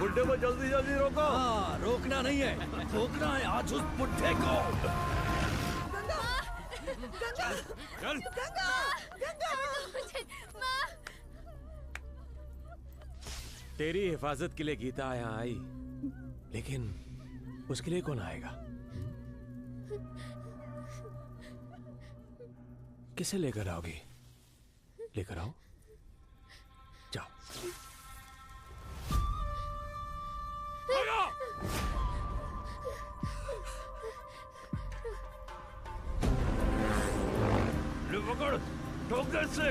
बुड्ढे को जल्दी जल्दी रोको। हाँ, रोकना नहीं है, रोकना है आज उस बुड्ढे को। चल। तेरी हिफाजत के लिए गीता यहाँ आई, लेकिन उसके लिए कौन आएगा? किसे लेकर आओगी? लेकर आओ, जाओ। ले पकड़, ठोक दे इससे।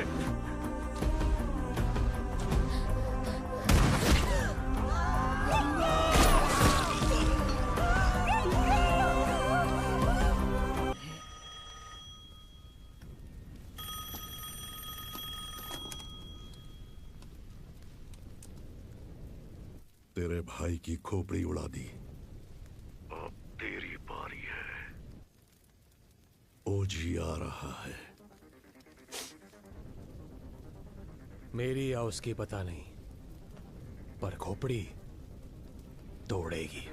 तेरे भाई की खोपड़ी उड़ा दी। अब तेरी बारी है। ओजी आ रहा है। मेरी या उसकी पता नहीं, पर खोपड़ी तोड़ेगी।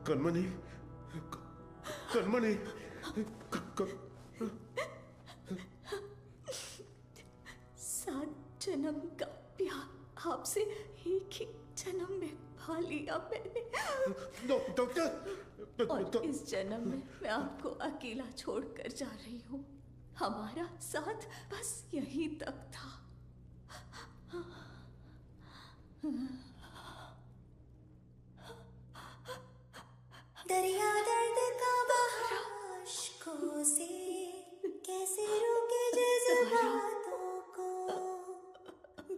कनमनी, कनमनी, सात जन्म का प्यार आपसे एक ही जन्म में पा लिया मैंने। डॉक्टर, और इस जन्म में मैं आपको अकेला छोड़कर जा रही हूँ। हमारा साथ बस यहीं तक था। दरिया दर्द का बहाशकों से कैसे रोके जज्बातों को,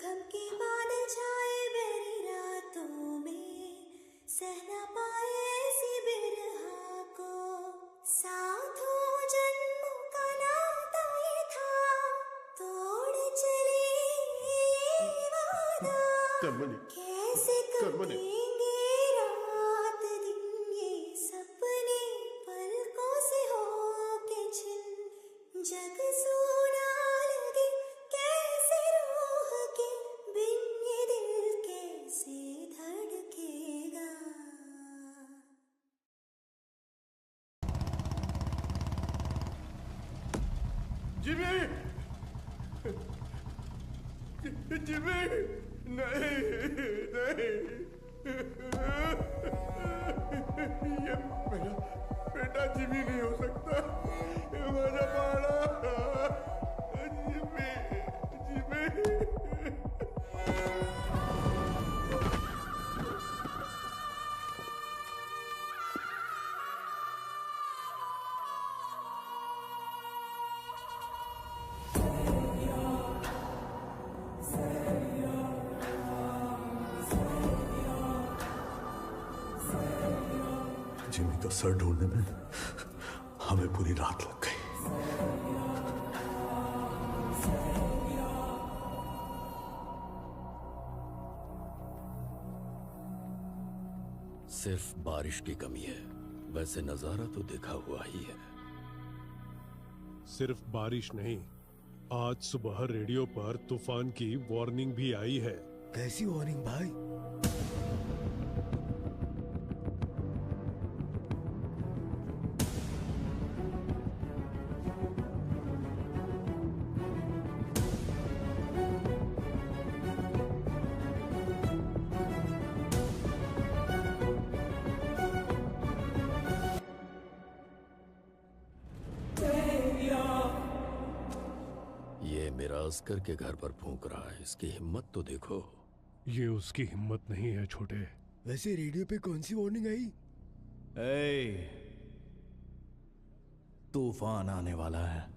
गम के बादल छाए बेरी रातों में, सह न पाए ऐसी बिरहा को। साथों जन्मों का नाता ये था, तोड़ चले वादा। कनमनी, कैसे कनमनी, जग सोना लगे कैसे रूह के बिन ये दिल कैसे धड़केगा। जिमी, जिमी, नहीं, नहीं, ये मेरा बेटा जिमी नहीं हो सकता। मेरा बाड़ा जिमी, जिमी। जिमी का सर ढूंढने में हमें पूरी रात लग गई। सिर्फ बारिश की कमी है, वैसे नजारा तो देखा हुआ ही है। सिर्फ बारिश नहीं, आज सुबह रेडियो पर तूफान की वार्निंग भी आई है। कैसी वार्निंग भाई? मेरा अस्कर के घर पर फूंक रहा है। इसकी हिम्मत तो देखो। ये उसकी हिम्मत नहीं है छोटे। वैसे रेडियो पे कौन सी वार्निंग आई? तूफान आने वाला है।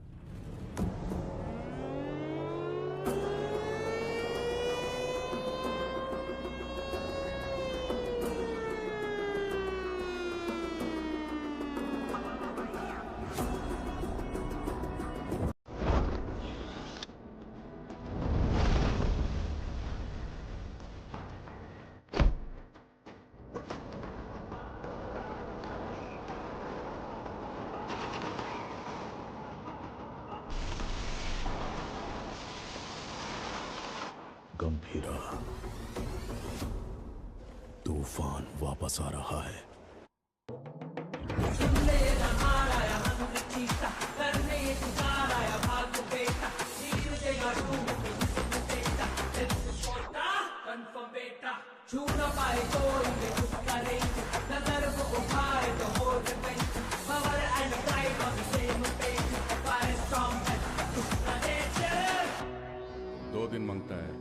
गंभीरा, तूफान वापस आ रहा है। छू न पाए कोई ये कुछ करेंगे, नजर वो उठाए तो हो जाएंगे। Power and pride on the same page, fire strong and the nature. 2 दिन मांगता है,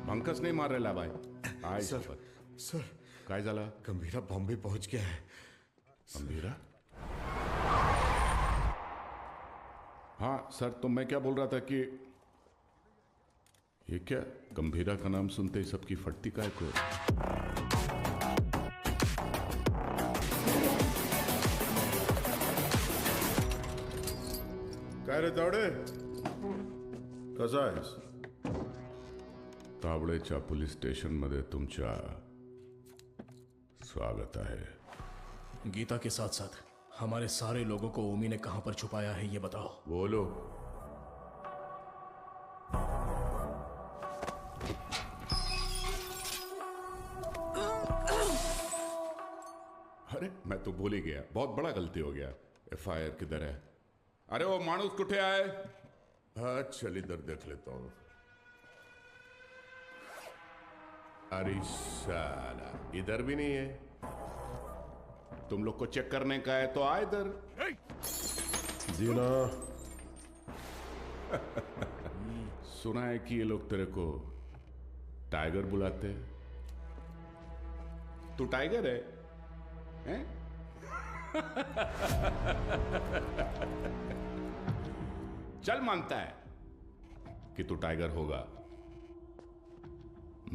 भंकस नहीं मार रहा भाई। आय सर काय झाला? गंभीरा बॉम्बे पहुंच गया है। गंभीरा? हाँ सर, तो मैं क्या बोल रहा था कि ये क्या गंभीरा का नाम सुनते ही सबकी फटती काय को? काय रे तावडे, कसा आहेस? तावडेच्या पोलीस स्टेशन मध्ये तुमच्या स्वागत है। गीता के साथ साथ हमारे सारे लोगों को ओमी ने कहां पर छुपाया है ये बताओ। बोलो। अरे मैं तो बोल ही गया, बहुत बड़ा गलती हो गया। एफआईआर किधर है? अरे वो मानुस कुठे आए? हाँ चल इधर देख लेता हूं। अरे साला इधर भी नहीं है। तुम लोग को चेक करने का है तो आ इधर। जीना सुना है कि ये लोग तेरे को टाइगर बुलाते हैं। तू टाइगर है, हैं? चल मानता है कि तू टाइगर होगा,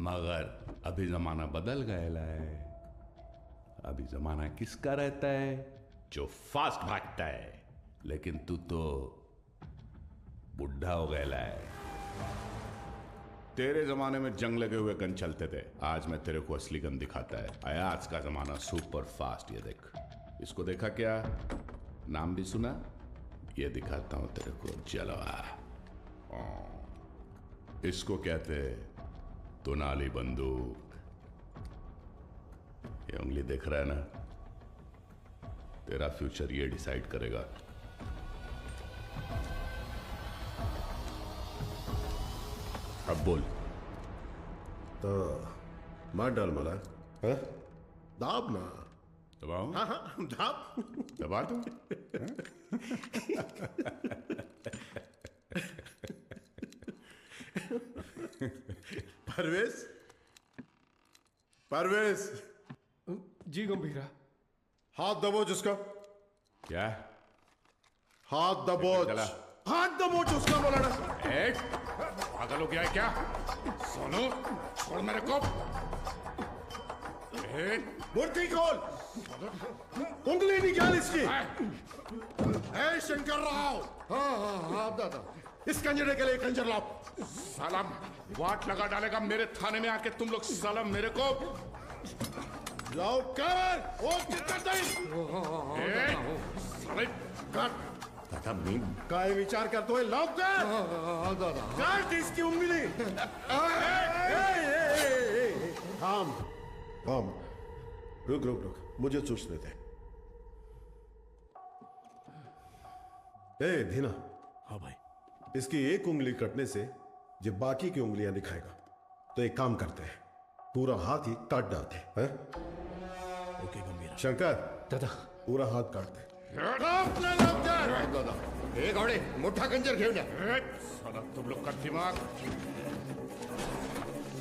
मगर अभी जमाना बदल गया है। अभी जमाना किसका रहता है? जो फास्ट भागता है। लेकिन तू तो बुढ़ा हो गया है। तेरे जमाने में जंग लगे हुए गन चलते थे, आज मैं तेरे को असली गन दिखाता है। आज का जमाना सुपर फास्ट। ये देख, इसको देखा क्या? नाम भी सुना? ये दिखाता हूं तेरे को जलवा। इसको कहते दुनाली बंदूक। ये उंगली देख रहा है ना? तेरा फ्यूचर ये डिसाइड करेगा। अब बोल। तो मार डाल मला, हाँ? दाब ना। दबाओ? हाँ हाँ दाब। दबा दूं? परवेज, परवेज। जी गंभीरा। हाथ दबोच उसका। क्या? हाथ दबोच। हाथ दबोच उसका बोला ना। पागल हो गया है क्या? सोनू छोड़ मेरे को। मूर्ति खोल। उंगली निकाल इसकी। ए शंकर राव। हाँ दादा, इस कंजरे के लिए कंजर लाओ। साला वाट लगा डालेगा मेरे थाने में आके तुम लोग। साला मेरे को लाओ कर। वो कितना दादा मैं काय विचार करते हुए लाओ कर। काट इसकी उंगली। थाम थाम, रुक रुक रुक, मुझे सोचने दे। ए धीना। हाँ भाई। इसकी एक उंगली कटने से ये बाकी की उंगलियां दिखाएगा। तो एक काम करते हैं, पूरा हाथ ही काट डालते हैं। ओके गंभीरा। शंकर दादा, पूरा हाथ काट दे। दादा हे गावडे मोठा गंजर घेऊन या साला तुम लोग का दिमाग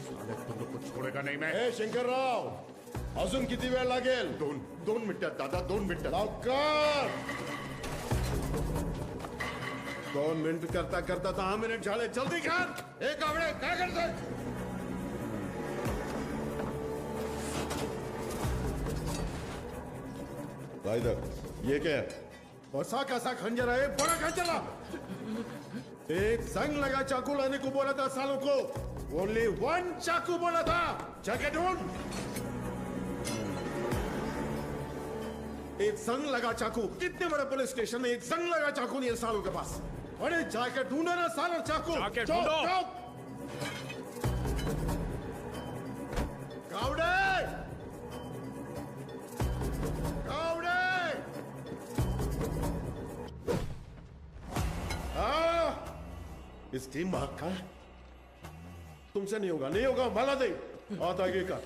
साले तुम लोग को छोड़ेगा नहीं मैं ए शंकरराव अजून किती वेळ लागेल? दोन मिनिटात दादा 2 मिनिटात लवकर 2 मिनिट करता करता 10 मिनिट झाले जल्दी कर. हे गावडे काय करतोय इधर ये क्या है? ऐसा कैसा खंजर है बड़ा खंजर एक संग लगा चाकू लाने को बोला था सालों को. ओनली 1 चाकू बोला था. जाके ढूंढ. एक संग लगा चाकू. कितने बड़े पुलिस स्टेशन में एक संग लगा चाकू नहीं है सालों के पास. अरे जाके ढूंढो ना सालों चाकू. जाके ढूंढो. गावड़े इसकी मां का तुमसे नहीं होगा. नहीं होगा. माला दे. हाथ आगे कर.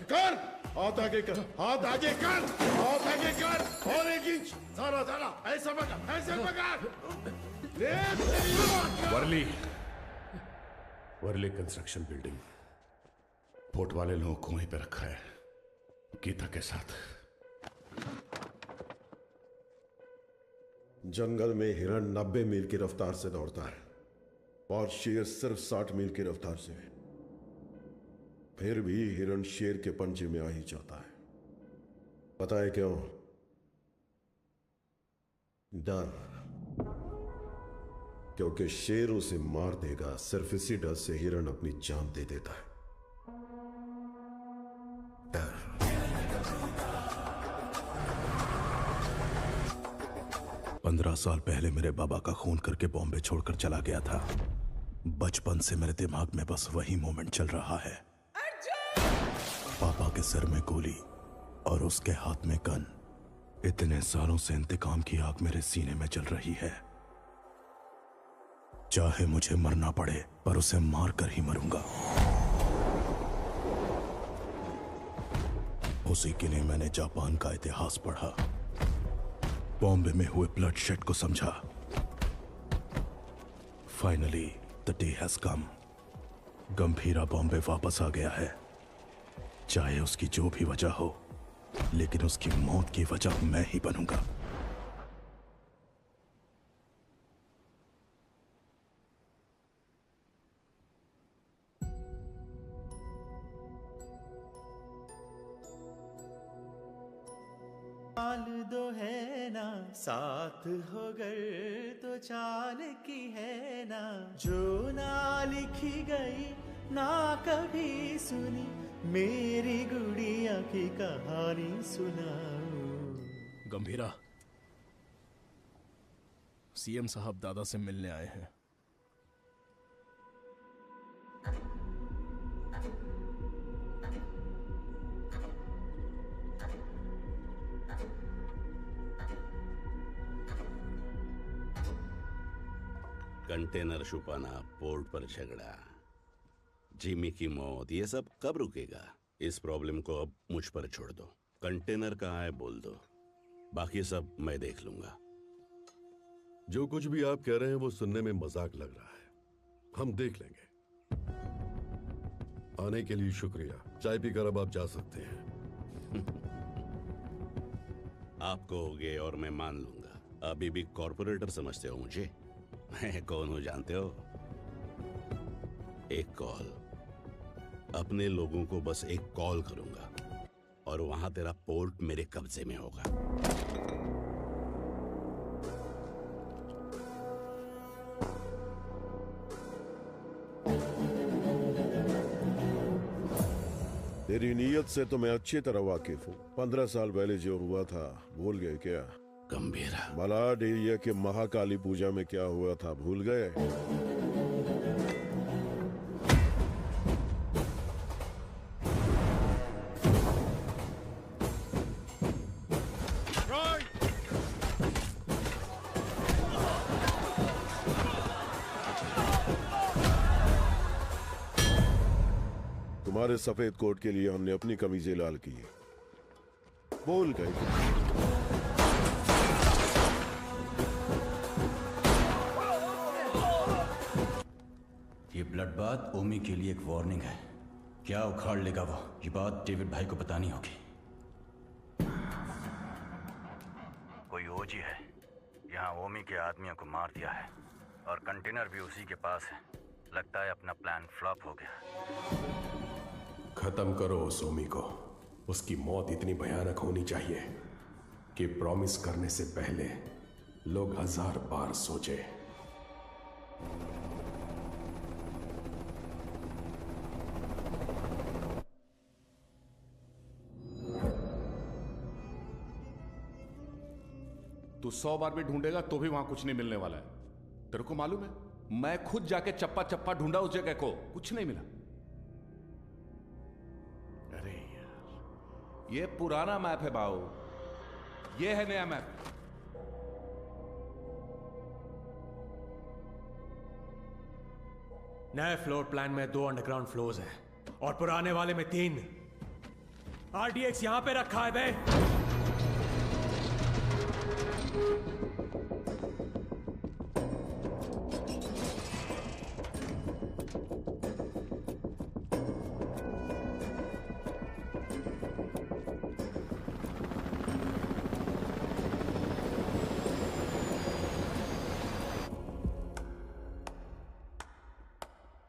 हाथ आगे कर. हाथ आगे कर. हाथ आगे कर. और 1 इंच. सारा ऐसा पकड़. ऐसे पकड़. Worli construction building. पोर्ट वाले लोगों को वहीं पे रखा है गीता के साथ. जंगल में हिरण 90 मील की रफ्तार से दौड़ता है और शेर सिर्फ 60 मील की रफ्तार से. फिर भी हिरण शेर के पंजे में आ ही जाता है. पता है क्यों? डर. क्योंकि शेर उसे मार देगा. सिर्फ इसी डर से हिरण अपनी जान दे देता है. डर. पंद्रह साल पहले मेरे बाबा का खून करके बॉम्बे छोड़कर चला गया था. बचपन से मेरे दिमाग में बस वही मोमेंट चल रहा है. पापा के सिर में गोली और उसके हाथ में गन. इतने सालों से इंतकाम की आग मेरे सीने में जल रही है. चाहे मुझे मरना पड़े पर उसे मार कर ही मरूंगा. उसी के लिए मैंने जापान का इतिहास पढ़ा. बॉम्बे में हुए ब्लडशेड को समझा. Finally the day has come. Gambhira Bombay वापस आ गया है. चाहे उसकी जो भी वजह हो, लेकिन उसकी मौत की वजह मैं ही बनूंगा. चाल दो है ना साथ हो गए तो चाल की है ना. जो ना लिखी गई ना कभी सुनी मेरी गुड़िया की कहानी सुनाओ. गंभीरा, सीएम साहब दादा से मिलने आए हैं. कंटेनर छुपाना, पोर्ट पर झगड़ा, जिमी की मौत, ये सब कब रुकेगा? इस प्रॉब्लम को अब मुझ पर छोड़ दो. कंटेनर कहाँ है बोल दो, बाकी सब मैं देख लूंगा. जो कुछ भी आप कह रहे हैं वो सुनने में मजाक लग रहा है. हम देख लेंगे. आने के लिए शुक्रिया. चाय पीकर अब आप जा सकते हैं. आप कहोगे और मैं मान लूंगा. अभी भी कॉर्पोरेटर समझते हो मुझे? मैं कौन हूं जानते हो? एक कॉल. अपने लोगों को बस एक कॉल करूंगा और वहां तेरा पोर्ट मेरे कब्जे में होगा. तेरी नीयत से तो मैं अच्छी तरह वाकिफ हूँ. 15 साल पहले जो हुआ था भूल गए क्या? गंभीरा. मलाड एरिया के महाकाली पूजा में क्या हुआ था भूल गए? तुम्हारे सफेद कोट के लिए हमने अपनी कमीजें लाल की है. बोल गए. ये ब्लड बाथ ओमी के लिए एक वार्निंग है। क्या उखाड़ लेगा वो, ये बात डेविड भाई को बतानी होगी। कोई ओजी है, यहाँ ओमी के आदमियों को मार दिया है और कंटेनर भी उसी के पास है। लगता है अपना प्लान फ्लॉप हो गया। खत्म करो उस ओमी को। उसकी मौत इतनी भयानक होनी चाहिए कि प्रॉमिस करने से पहले लोग 1000 बार सोचे। तू 100 बार भी ढूंढेगा तो भी वहां कुछ नहीं मिलने वाला है। तेरे को मालूम है, मैं खुद जाके चप्पा चप्पा ढूंढा उस जगह को, कुछ नहीं मिला। अरे यार, ये पुराना मैप है बाऊ, ये है नया मैप। नए फ्लोर प्लान में 2 अंडरग्राउंड फ्लोर्स हैं और पुराने वाले में 3। आरडीएक्स यहां पे रखा है बे।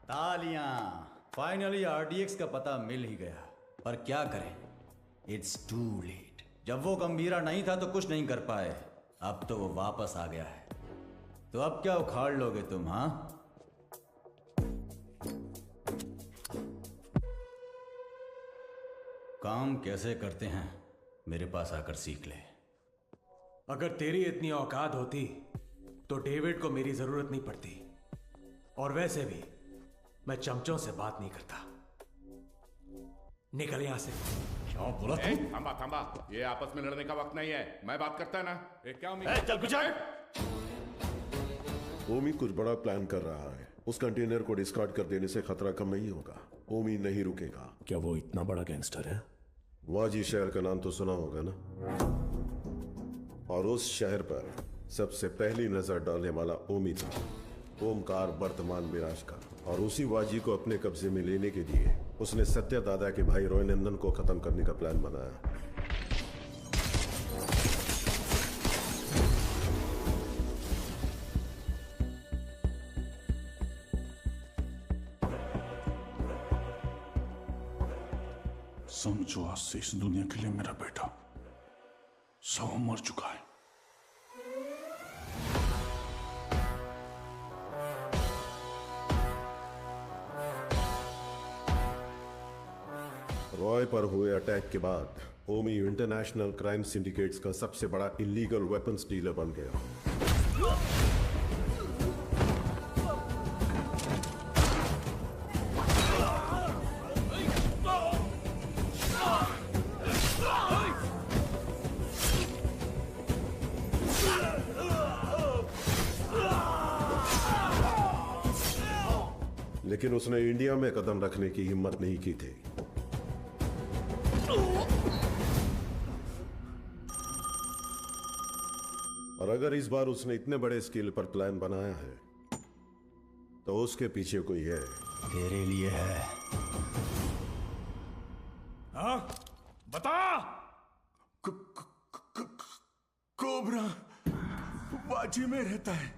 तालियां! फाइनली आरडीएक्स का पता मिल ही गया, पर क्या करें, इट्स टू लेट। जब वो गंभीरा नहीं था तो कुछ नहीं कर पाए, अब तो वो वापस आ गया है। तो अब क्या उखाड़ लोगे तुम? हाँ, काम कैसे करते हैं मेरे पास आकर सीख ले। अगर तेरी इतनी औकात होती तो डेविड को मेरी जरूरत नहीं पड़ती, और वैसे भी मैं चमचों से बात नहीं करता। निकल यहां से। क्या बोला तू? थांबा थांबा, ये आपस में लड़ने का वक्त नहीं है। मैं बात करता है ना। क्या उम्मीद? चल कुछ। ओमी कुछ बड़ा प्लान कर रहा है। उस कंटेनर को डिस्कार्ड कर देने से खतरा कम नहीं होगा। ओमी नहीं रुकेगा। क्या वो इतना बड़ा गैंगस्टर है? वाजी शहर का नाम तो सुना होगा ना, और उस शहर पर सबसे पहली नजर डालने वाला ओमी था, ओमकार वर्तमान मिराज का। और उसी वाजी को अपने कब्जे में लेने के लिए उसने सत्य दादा के भाई रॉय नंदन को खत्म करने का प्लान बनाया। समझो, आज से इस दुनिया के लिए मेरा बेटा 100 मर चुका है। रॉय पर हुए अटैक के बाद ओमी इंटरनेशनल क्राइम सिंडिकेट्स का सबसे बड़ा इलीगल वेपन्स डीलर बन गया। लेकिन उसने इंडिया में कदम रखने की हिम्मत नहीं की थी। और अगर इस बार उसने इतने बड़े स्केल पर प्लान बनाया है तो उसके पीछे कोई है। तेरे लिए है। हाँ? बता। कोबरा बाजी में रहता है।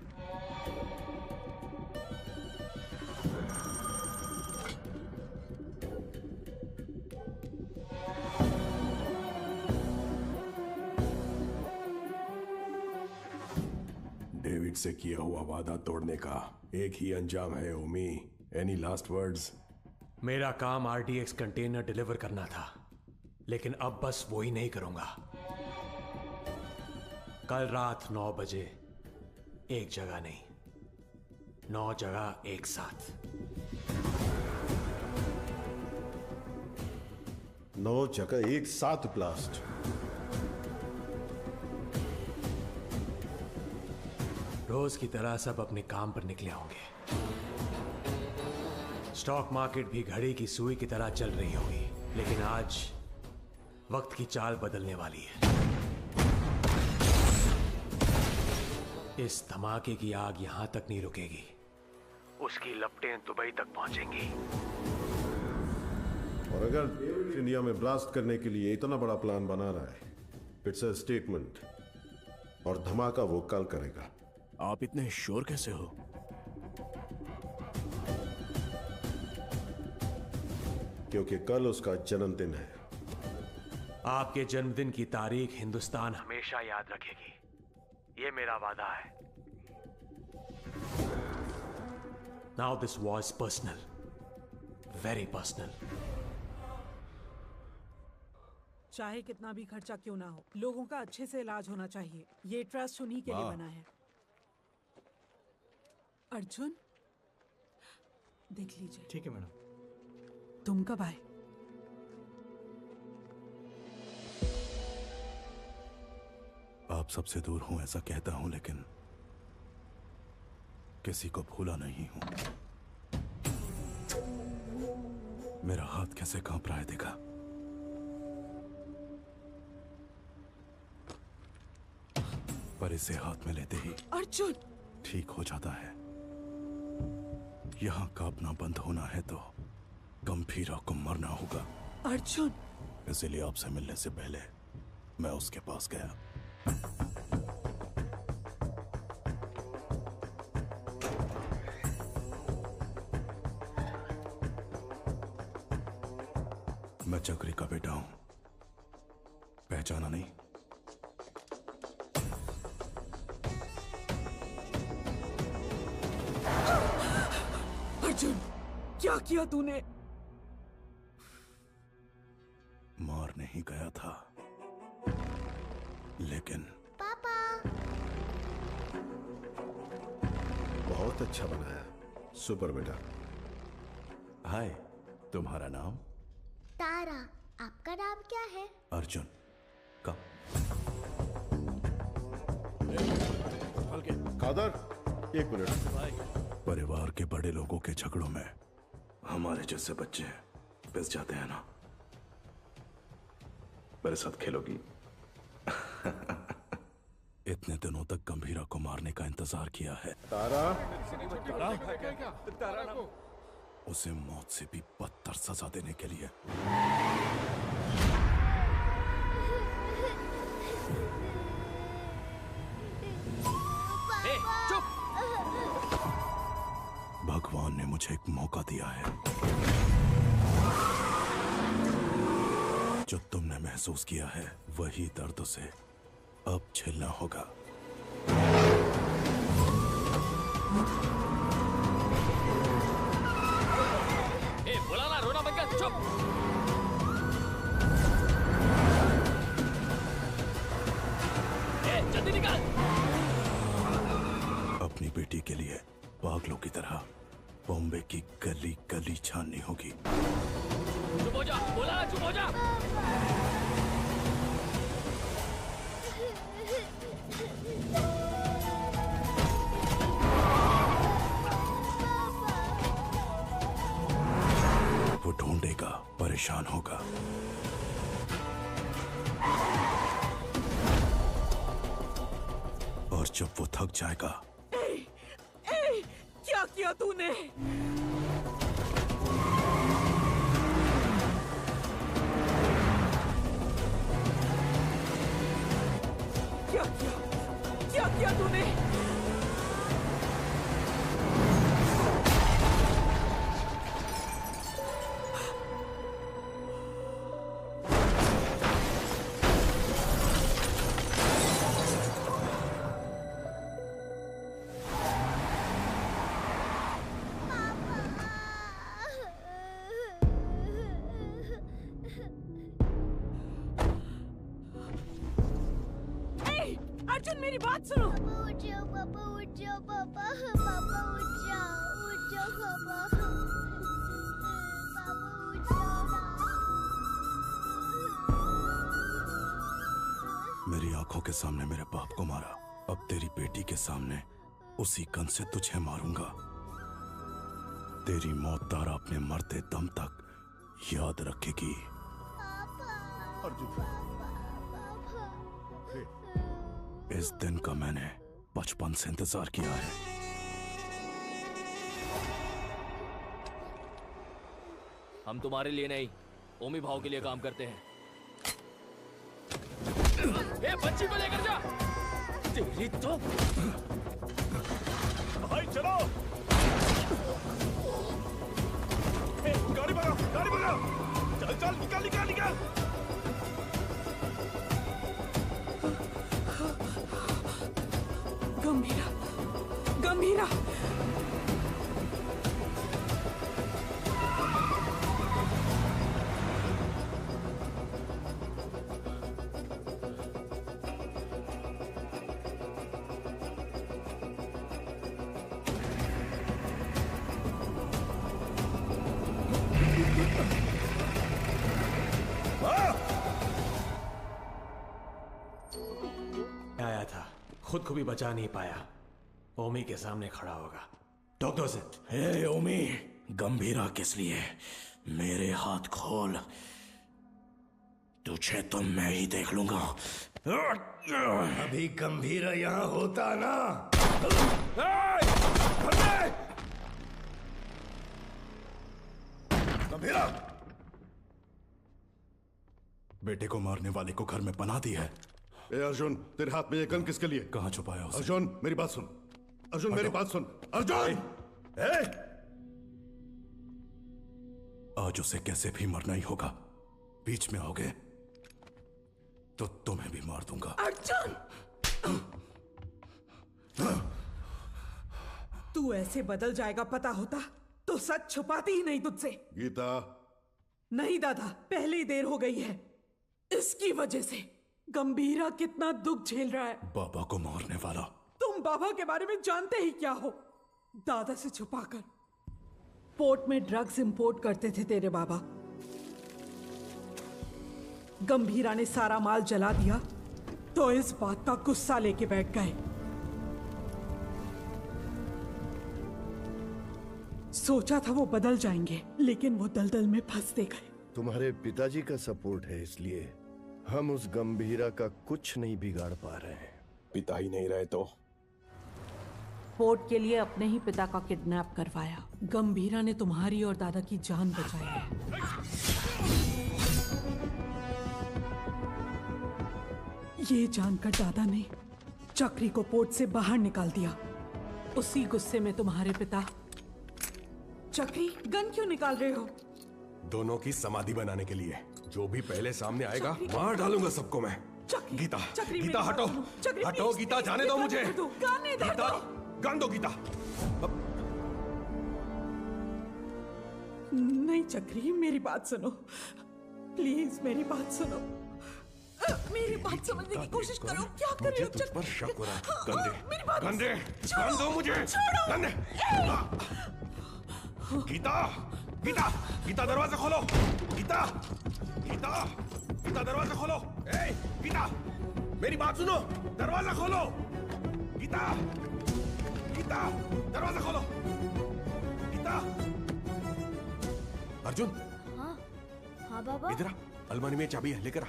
डेविड से किया हुआ वादा तोड़ने का एक ही अंजाम है ओमी। Any last words? मेरा काम आरडीएक्स कंटेनर डिलीवर करना था, लेकिन अब बस वो ही नहीं करूंगा। कल रात 9 बजे एक जगह नहीं, 9 जगह एक साथ। 9 जगह एक साथ ब्लास्ट। रोज की तरह सब अपने काम पर निकले होंगे। स्टॉक मार्केट भी घड़ी की सुई की तरह चल रही होगी, लेकिन आज वक्त की चाल बदलने वाली है। इस धमाके की आग यहां तक नहीं रुकेगी उसकी लपटें दुबई तक पहुंचेंगी। और अगर इंडिया में ब्लास्ट करने के लिए इतना बड़ा प्लान बना रहा है, इट्स अ स्टेटमेंट, और धमाका वो कल करेगा। आप इतने श्योर कैसे हो? क्योंकि कल उसका जन्मदिन है। आपके जन्मदिन की तारीख हिंदुस्तान हमेशा याद रखेगी, ये मेरा वादा है। Now this was personal, very personal. चाहे कितना भी खर्चा क्यों ना हो, लोगों का अच्छे से इलाज होना चाहिए। ये ट्रस्ट उन्हीं के लिए बना है। अर्जुन, देख लीजिए। ठीक है मैडम। तुम कब आए? आप सबसे दूर हूं ऐसा कहता हूं, लेकिन किसी को भूला नहीं हूं। मेरा हाथ कैसे कांप रहा है देखा? पर इसे हाथ में लेते ही अर्जुन ठीक हो जाता है। यहां कांपना बंद होना है तो गंभीरा को मरना होगा। अर्जुन, इसलिए आपसे मिलने से पहले मैं उसके पास गया। मैं चक्री का बेटा हूं, पहचाना नहीं? अर्जुन, क्या किया तूने? मार नहीं गया था, लेकिन पापा। बहुत अच्छा बनाया, सुपर बेटा। हाय, तुम्हारा नाम? तारा। आपका नाम क्या है? अर्जुन। कब? कादर, एक मिनट। परिवार के बड़े लोगों के झगड़ों में हमारे जैसे बच्चे पिस जाते हैं ना। मेरे साथ खेलोगी? इतने दिनों तक गंभीरा को मारने का इंतजार किया है। तारा, उसे मौत से भी बदतर सजा देने के लिए। चुप! भगवान ने मुझे एक मौका दिया है। जो तुमने महसूस किया है वही दर्द से अब झेलना होगा। बोला ना, रोना बंद कर। चुप! जल्दी निकाल। अपनी बेटी के लिए पागलों की तरह बॉम्बे की गली गली छाननी होगी। चुप हो जा, बोला ना, चुप हो जा। वो ढूंढेगा, परेशान होगा। और जब वो थक जाएगा। क्या किया तूने? क्या किया तूने? अर्जुन, मेरी बात सुनो। पापा उठ जाओ, पापा उठ जाओ, पापा पापा उठ जाओ पापा। पापा उठ जाओ ना। मेरी आंखों के सामने मेरे बाप को मारा, अब तेरी बेटी के सामने उसी गन से तुझे मारूंगा। तेरी मौत तारा अपने मरते दम तक याद रखेगी। इस दिन का मैंने बचपन से इंतजार किया है। हम तुम्हारे लिए नहीं, ओमी भाव के लिए काम करते हैं। ए, बच्ची को लेकर जा। तेरी तो भाई चलो। ए, गाड़ी भगाओ, गाड़ी भगाओ। चल चल, निकल निकल निकल। गंभीरा, गंभीरा। आया था, खुद को भी बचा नहीं पाया, ओमी के सामने खड़ा होगा। डॉक्टर से हे ओमी, गंभीरा किस लिए? मेरे हाथ खोल, तुझे तो मैं ही देख लूंगा। अभी गंभीरा यहाँ होता ना। गंभीरा! बेटे को मारने वाले को घर में पनाह दी है। ए अर्जुन, तेरे हाथ में ये गन किसके लिए? कहाँ छुपाया उसे? अर्जुन मेरी बात सुन, अर्जुन मेरी बात सुन, अर्जुन! आज उसे कैसे भी मरना ही होगा। बीच में आओगे तो तुम्हें भी मार दूंगा। अर्जुन! तू ऐसे बदल जाएगा पता होता तो सच छुपाती ही नहीं तुझसे। गीता। नहीं दादा, पहले ही देर हो गई है। इसकी वजह से गंभीरा कितना दुख झेल रहा है। बाबा को मारने वाला। तुम बाबा के बारे में जानते ही क्या हो? दादा से छुपाकर पोर्ट में ड्रग्स इंपोर्ट करते थे तेरे बाबा। गंभीरा ने सारा माल जला दिया तो इस बात का गुस्सा लेके बैठ गए। सोचा था वो बदल जाएंगे, लेकिन वो दलदल में फंसते गए। तुम्हारे पिताजी का सपोर्ट है, इसलिए हम उस गंभीरा का कुछ नहीं बिगाड़ पा रहे हैं। पिता ही नहीं रहे तो? पोर्ट के लिए अपने ही पिता का किडनैप करवाया। गंभीरा ने तुम्हारी और दादा की जान बचाई है। ये जानकर दादा ने चक्री को पोर्ट से बाहर निकाल दिया। उसी गुस्से में तुम्हारे पिता। चक्री, गन क्यों निकाल रहे हो? दोनों की समाधि बनाने के लिए। जो भी पहले सामने आएगा मार डालूंगा सबको मैं। गीता, गीता हटो, हटो गीता, जाने दो मुझे। गीता, गन दो गीता। नहीं चक्री, मेरी बात सुनो प्लीज, मेरी बात सुनो। मेरी बात समझने की कोशिश करो। क्या कर रहे हो? तुझ पर शक हो रहा है। मेरी बात गंदे, गन दो मुझे। गंदे। गीता, गीता, गीता दरवाजा खोलो। गीता, गीता, गीता दरवाजा खोलो। ए, गीता, मेरी बात सुनो, दरवाजा खोलो। गीता, गीता, दरवाजा खोलो। गीता। अर्जुन। हाँ, हाँ बाबा। इधर आ, अलमारी में चाबी है, लेकर आ।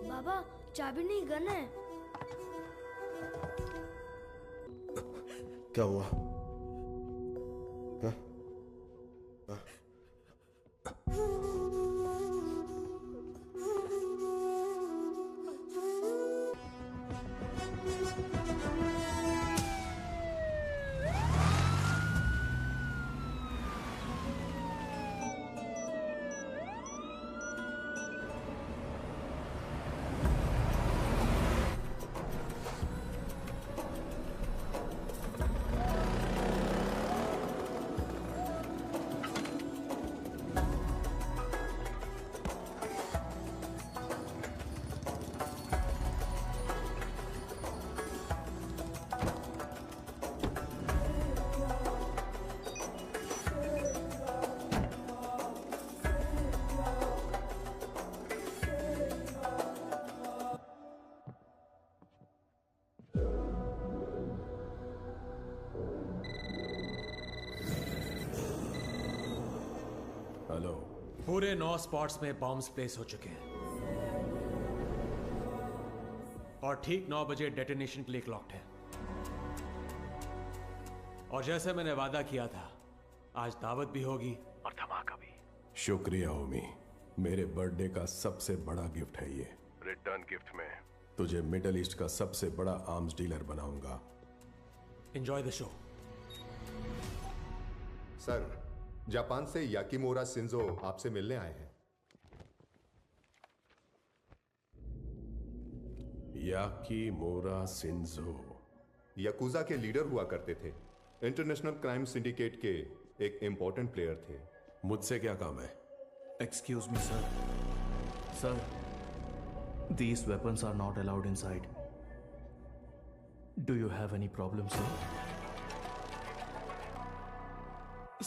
बाबा, चाबी नहीं, गन है। क्या हुआ? हाँ? हाँ? हेलो। पूरे 9 स्पॉट्स में बॉम्ब्स प्लेस हो चुके हैं और ठीक 9 बजे डेटोनेशन के लिए क्लॉक्ड है। और जैसे मैंने वादा किया था, आज दावत भी होगी और धमाका भी। शुक्रिया ओमी, मेरे बर्थडे का सबसे बड़ा गिफ्ट है ये। रिटर्न गिफ्ट में तुझे मिडल ईस्ट का सबसे बड़ा आर्म्स डीलर बनाऊंगा। Enjoy the show. Sir, Japan से याकीमोरा शिंजो आपसे मिलने आए हैं। याकीमोरा शिंजो याकुजा के लीडर हुआ करते थे। इंटरनेशनल क्राइम सिंडिकेट के एक इंपॉर्टेंट प्लेयर थे। मुझसे क्या काम है? Excuse me, sir. Sir, these weapons are not allowed inside. Do you have any problem, sir?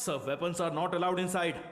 Sir, weapons are not allowed inside.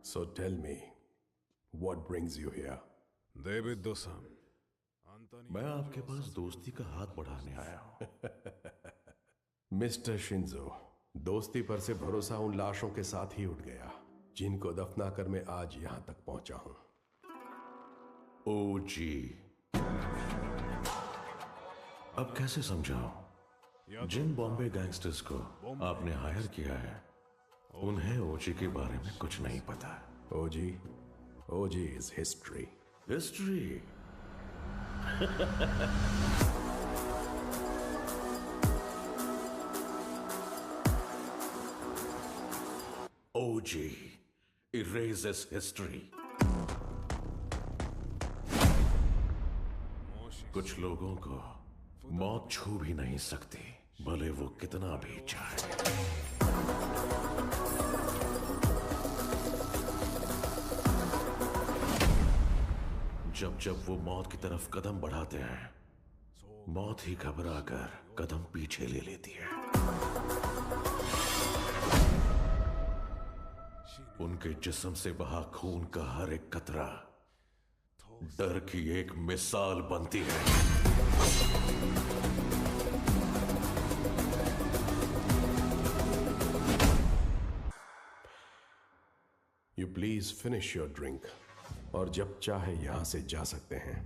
So tell me, what brings you here? David Dosan, मैं आपके पास दोस्ती का हाथ बढ़ाने आया हूं। Mister Shinzo, दोस्ती पर से भरोसा उन लाशों के साथ ही उठ गया जिनको दफनाकर मैं आज यहां तक पहुंचा हूं। ओजी, अब कैसे समझाऊं? जिन बॉम्बे गैंगस्टर्स को आपने हायर किया है, उन्हें ओजी के बारे में कुछ नहीं पता। OG is history. History? OG erases history. कुछ लोगों को मौत छू भी नहीं सकती, भले वो कितना भी चाहे। जब वो मौत की तरफ कदम बढ़ाते हैं, मौत ही घबरा कर कदम पीछे ले लेती है। उनके जिस्म से बहा खून का हर एक कतरा डर की एक मिसाल बनती है। You please finish your drink, और जब चाहे यहां से जा सकते हैं।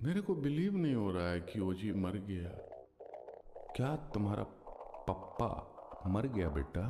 मेरे को बिलीव नहीं हो रहा है कि ओजी मर गया। क्या तुम्हारा पप्पा मर गया बेटा?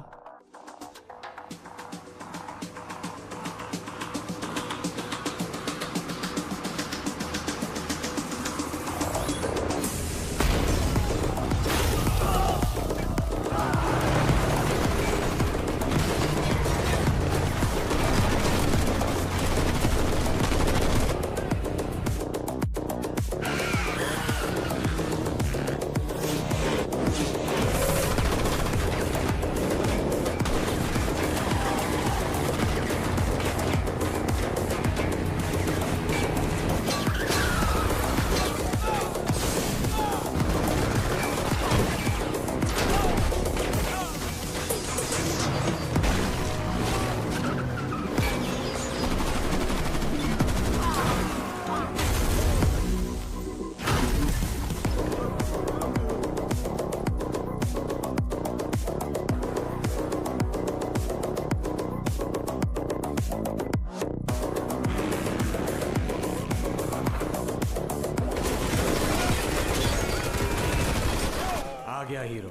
गया हीरो,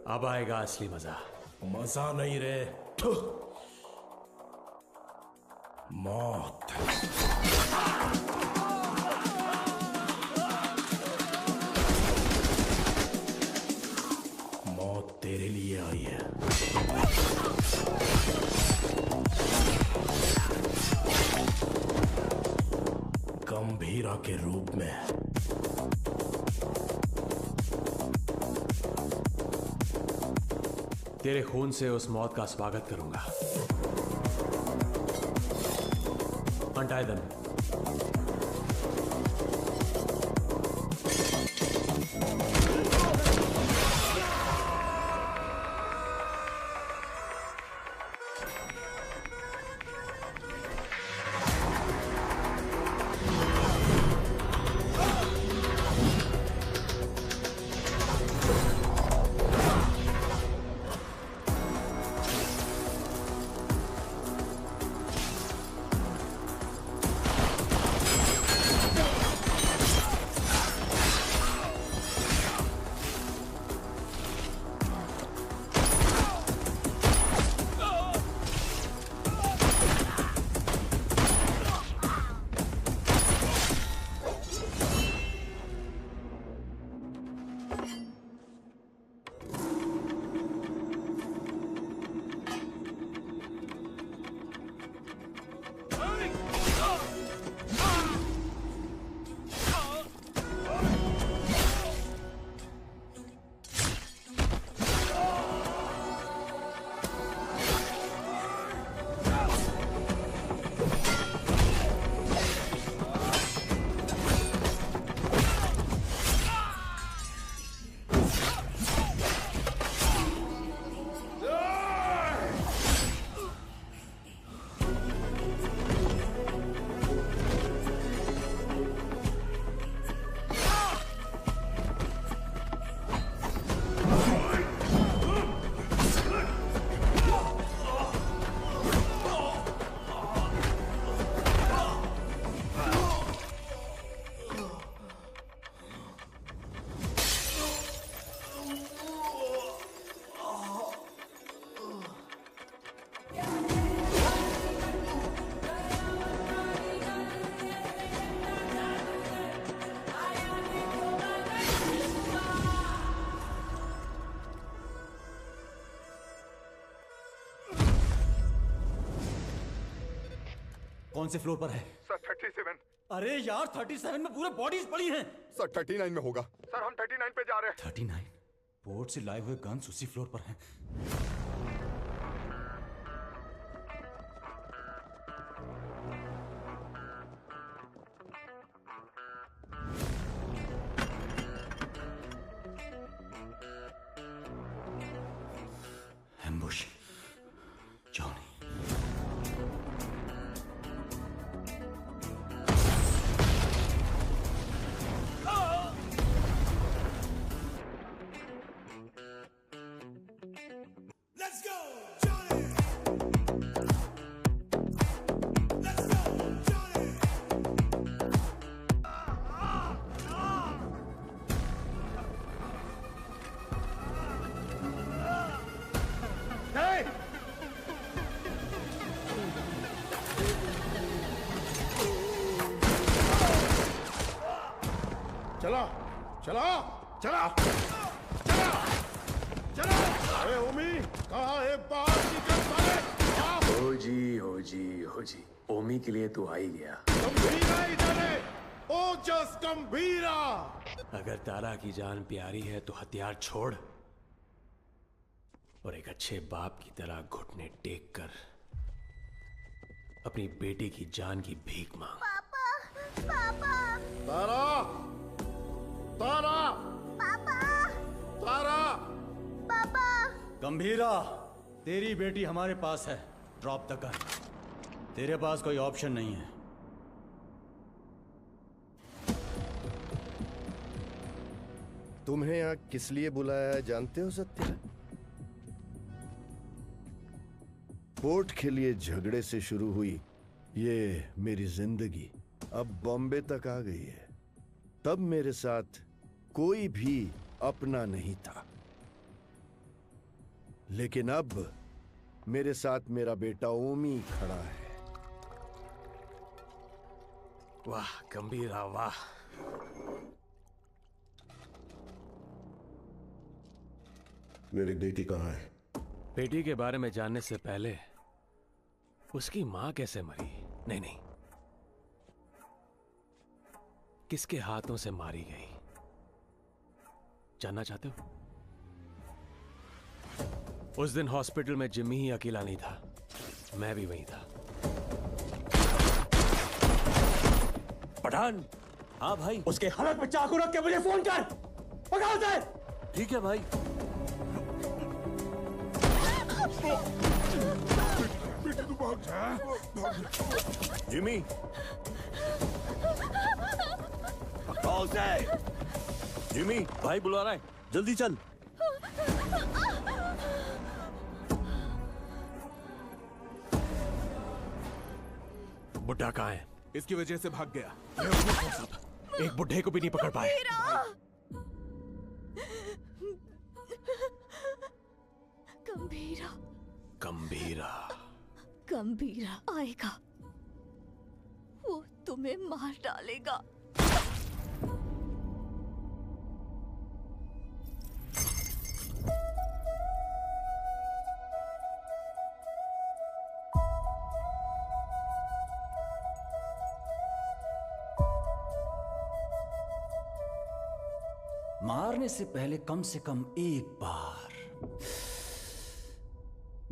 अब आएगा असली मजा। मजा नहीं रे, मौत। मौत तेरे लिए आई है। रूप में। तेरे खून से उस मौत का स्वागत करूंगा। Untie them. कौन से फ्लोर पर है? सर 37। अरे यार 37 में पूरे बॉडीज पड़ी हैं। सर 39 में होगा। सर हम 39 पे जा रहे हैं। 39? पोर्ट से लाए हुए गन्स उसी फ्लोर पर हैं। Ambush. Johnny. Let's go, Johnny! Let's go, Johnny! Hey! चला चला चला चला चला। अरे ओमी कहाँ है? बाहर निकल साले। हो जी ओमी के लिए तो आ ही गया। गंभीरा इधर है। ओजस गंभीरा। अगर तारा की जान प्यारी है तो हथियार छोड़ और एक अच्छे बाप की तरह घुटने टेक कर अपनी बेटी की जान की भीख मांग। पापा तारा तारा पापा तारा। पापा गंभीरा, तेरी बेटी हमारे पास है। Drop the gun. तेरे पास कोई ऑप्शन नहीं है। तुम्हें यहाँ किस लिए बुलाया है जानते हो सत्या? पोर्ट के लिए झगड़े से शुरू हुई ये मेरी जिंदगी अब बॉम्बे तक आ गई है। तब मेरे साथ कोई भी अपना नहीं था, लेकिन अब मेरे साथ मेरा बेटा ओमी खड़ा है। वाह गंभीरा वाह। मेरी बेटी कहाँ है? बेटी के बारे में जानने से पहले उसकी मां कैसे मरी? नहीं किसके हाथों से मारी गई, जानना चाहते हो? उस दिन हॉस्पिटल में जिम्मी ही अकेला नहीं था, मैं भी वहीं था। पठान, हाँ भाई। उसके हलक में चाकू रख के मुझे फोन कर, पकड़ दे। ठीक है भाई। बेटे तू भाग जा, जिमी। कौन से? जिमी भाई बुला रहा है, जल्दी चल। बुड्ढा कहाँ है? इसकी वजह से भाग गया। एक बुड्ढे को भी नहीं पकड़ पाए। गंभीरा, गंभीरा, गंभीरा आएगा, वो तुम्हें मार डालेगा। मारने से पहले कम से कम एक बार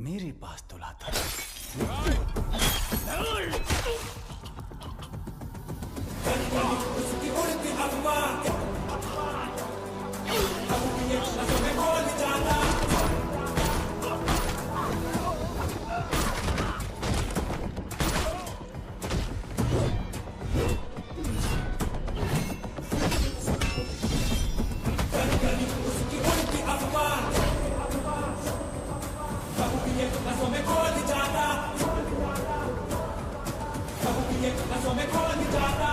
मेरे पास तो लाता। उसकी उड़ती अफवाह, अब ये लफ्ज़ों में बोल जाता। उसकी उड़ती अफवाह, अब ये लफ्ज़ों में बोल जाता, अब ये लफ्ज़ों में बोल जाता।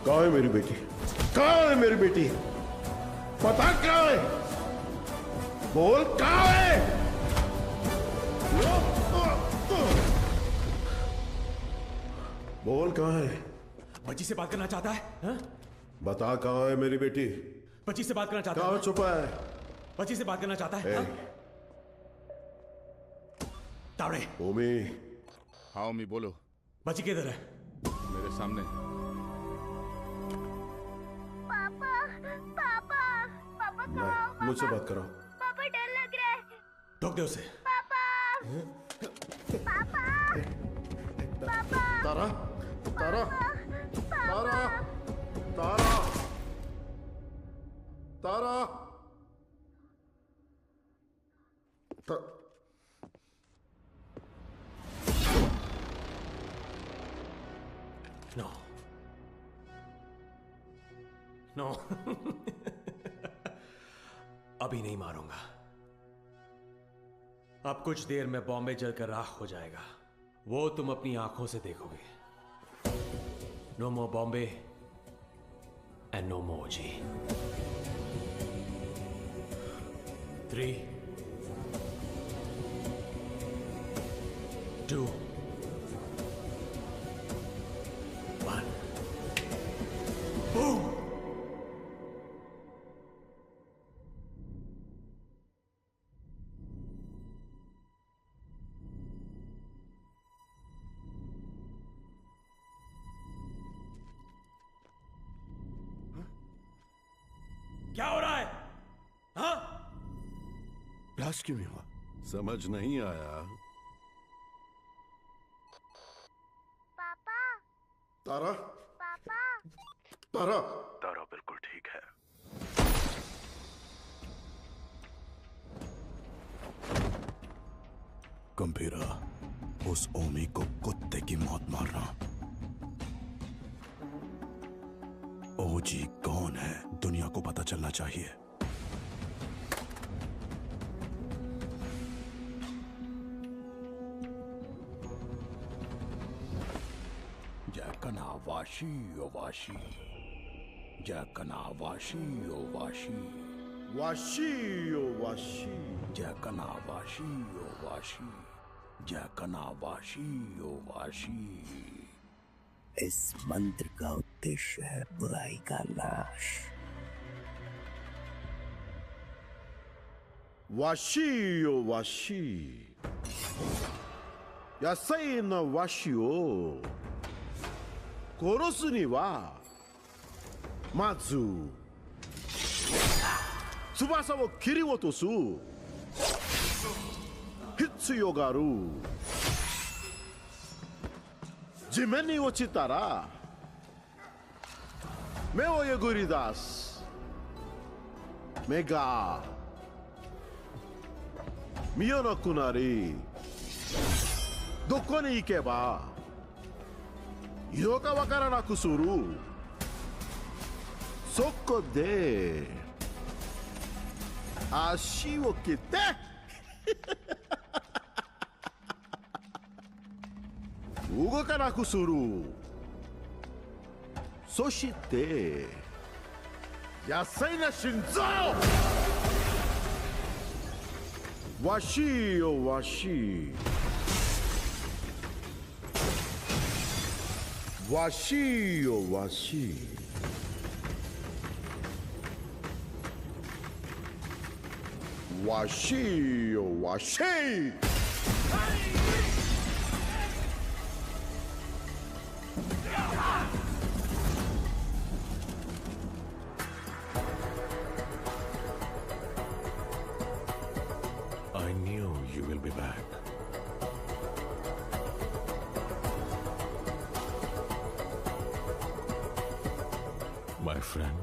कहाँ है मेरी बेटी? कहाँ है मेरी बेटी? पता कहाँ है? बोल कहाँ है? बोल कहाँ है? बच्ची से बात करना चाहता है? हा? बता कहाँ है मेरी बेटी? बच्ची से बात करना चाहता है? कहाँ छुपा है? बच्ची से बात करना चाहता है? हा? तावड़े। ओमी। हाँ ओमी बोलो। बच्ची किधर है? मेरे सामने। पापा, पापा, पापा कहाँ? मुझसे बात कराओ। पापा डर लग रहा है। ठोक दे उसे। पापा, पापा, पापा। तारा, तारा, तारा, तारा, तारा, नो, नो। अभी नहीं मारूंगा। अब कुछ देर में बॉम्बे जलकर राख हो जाएगा, वो तुम अपनी आंखों से देखोगे। No more Bombay and no more जी। 3, 2, 1, बूम। क्या हो रहा है? हाँ? ब्लास्ट क्यों नहीं हुआ? समझ नहीं आया। पापा, तारा, पापा, तारा, तारा बिल्कुल ठीक है। गंभीरा, उस ओमी को कुत्ते की मौत मारना। ओजी कौन है, दुनिया को पता चलना चाहिए। जयकना वाशी ओ वाशी, जयकना वाशी ओ वाशी, वाशी ओ वाशी, जयकना वाशी ओ वाशी, जयकना वाशी ओ वाशी। इस मंत्र का उद्देश्य है बुराई का नाश। वाशी ओ वाशी, यासाई न वाशी ओ कोरोसु नि वा माजु tsubasa wo kiriwotosu hitsuyo ga aru. Jimen ni ochitara me wo yeguridasu. Me ga miyonaku nari doko ni ikeba ido ka wakaranaku suru. Soko de ashi wo kite ugokanaku suru. Soshite yasai na shinzo. Washi o washi, washi o washi, washi o washi. I knew you will be back. My friend.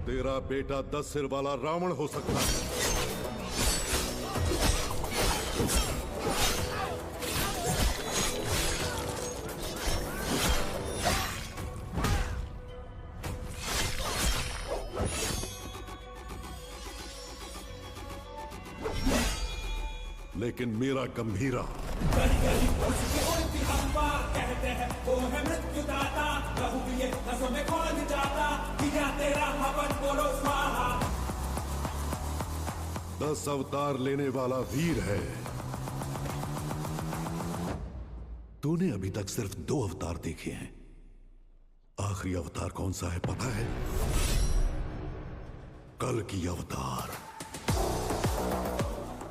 तेरा बेटा 10 सिर वाला रावण हो सकता है, लेकिन मेरा गंभीरा कहते हैं वो है मृत्युदाता, प्रभु ये नसों में खोल जाता, दिया तेरा हवन बोलो स्वाहा। 10 अवतार लेने वाला वीर है। तूने अभी तक सिर्फ 2 अवतार देखे हैं। आखिरी अवतार कौन सा है पता है? कल की अवतार।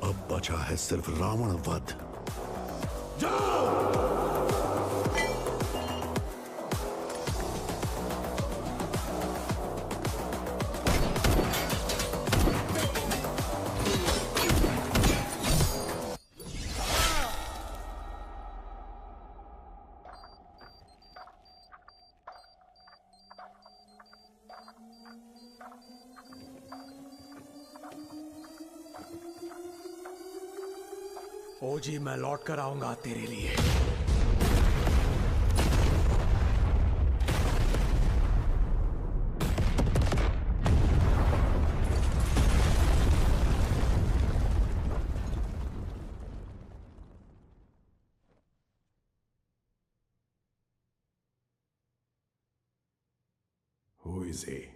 अब बचा है सिर्फ रावण वध। जाओ! ओजी, मैं लौट कर आऊंगा तेरे लिए। Who is he?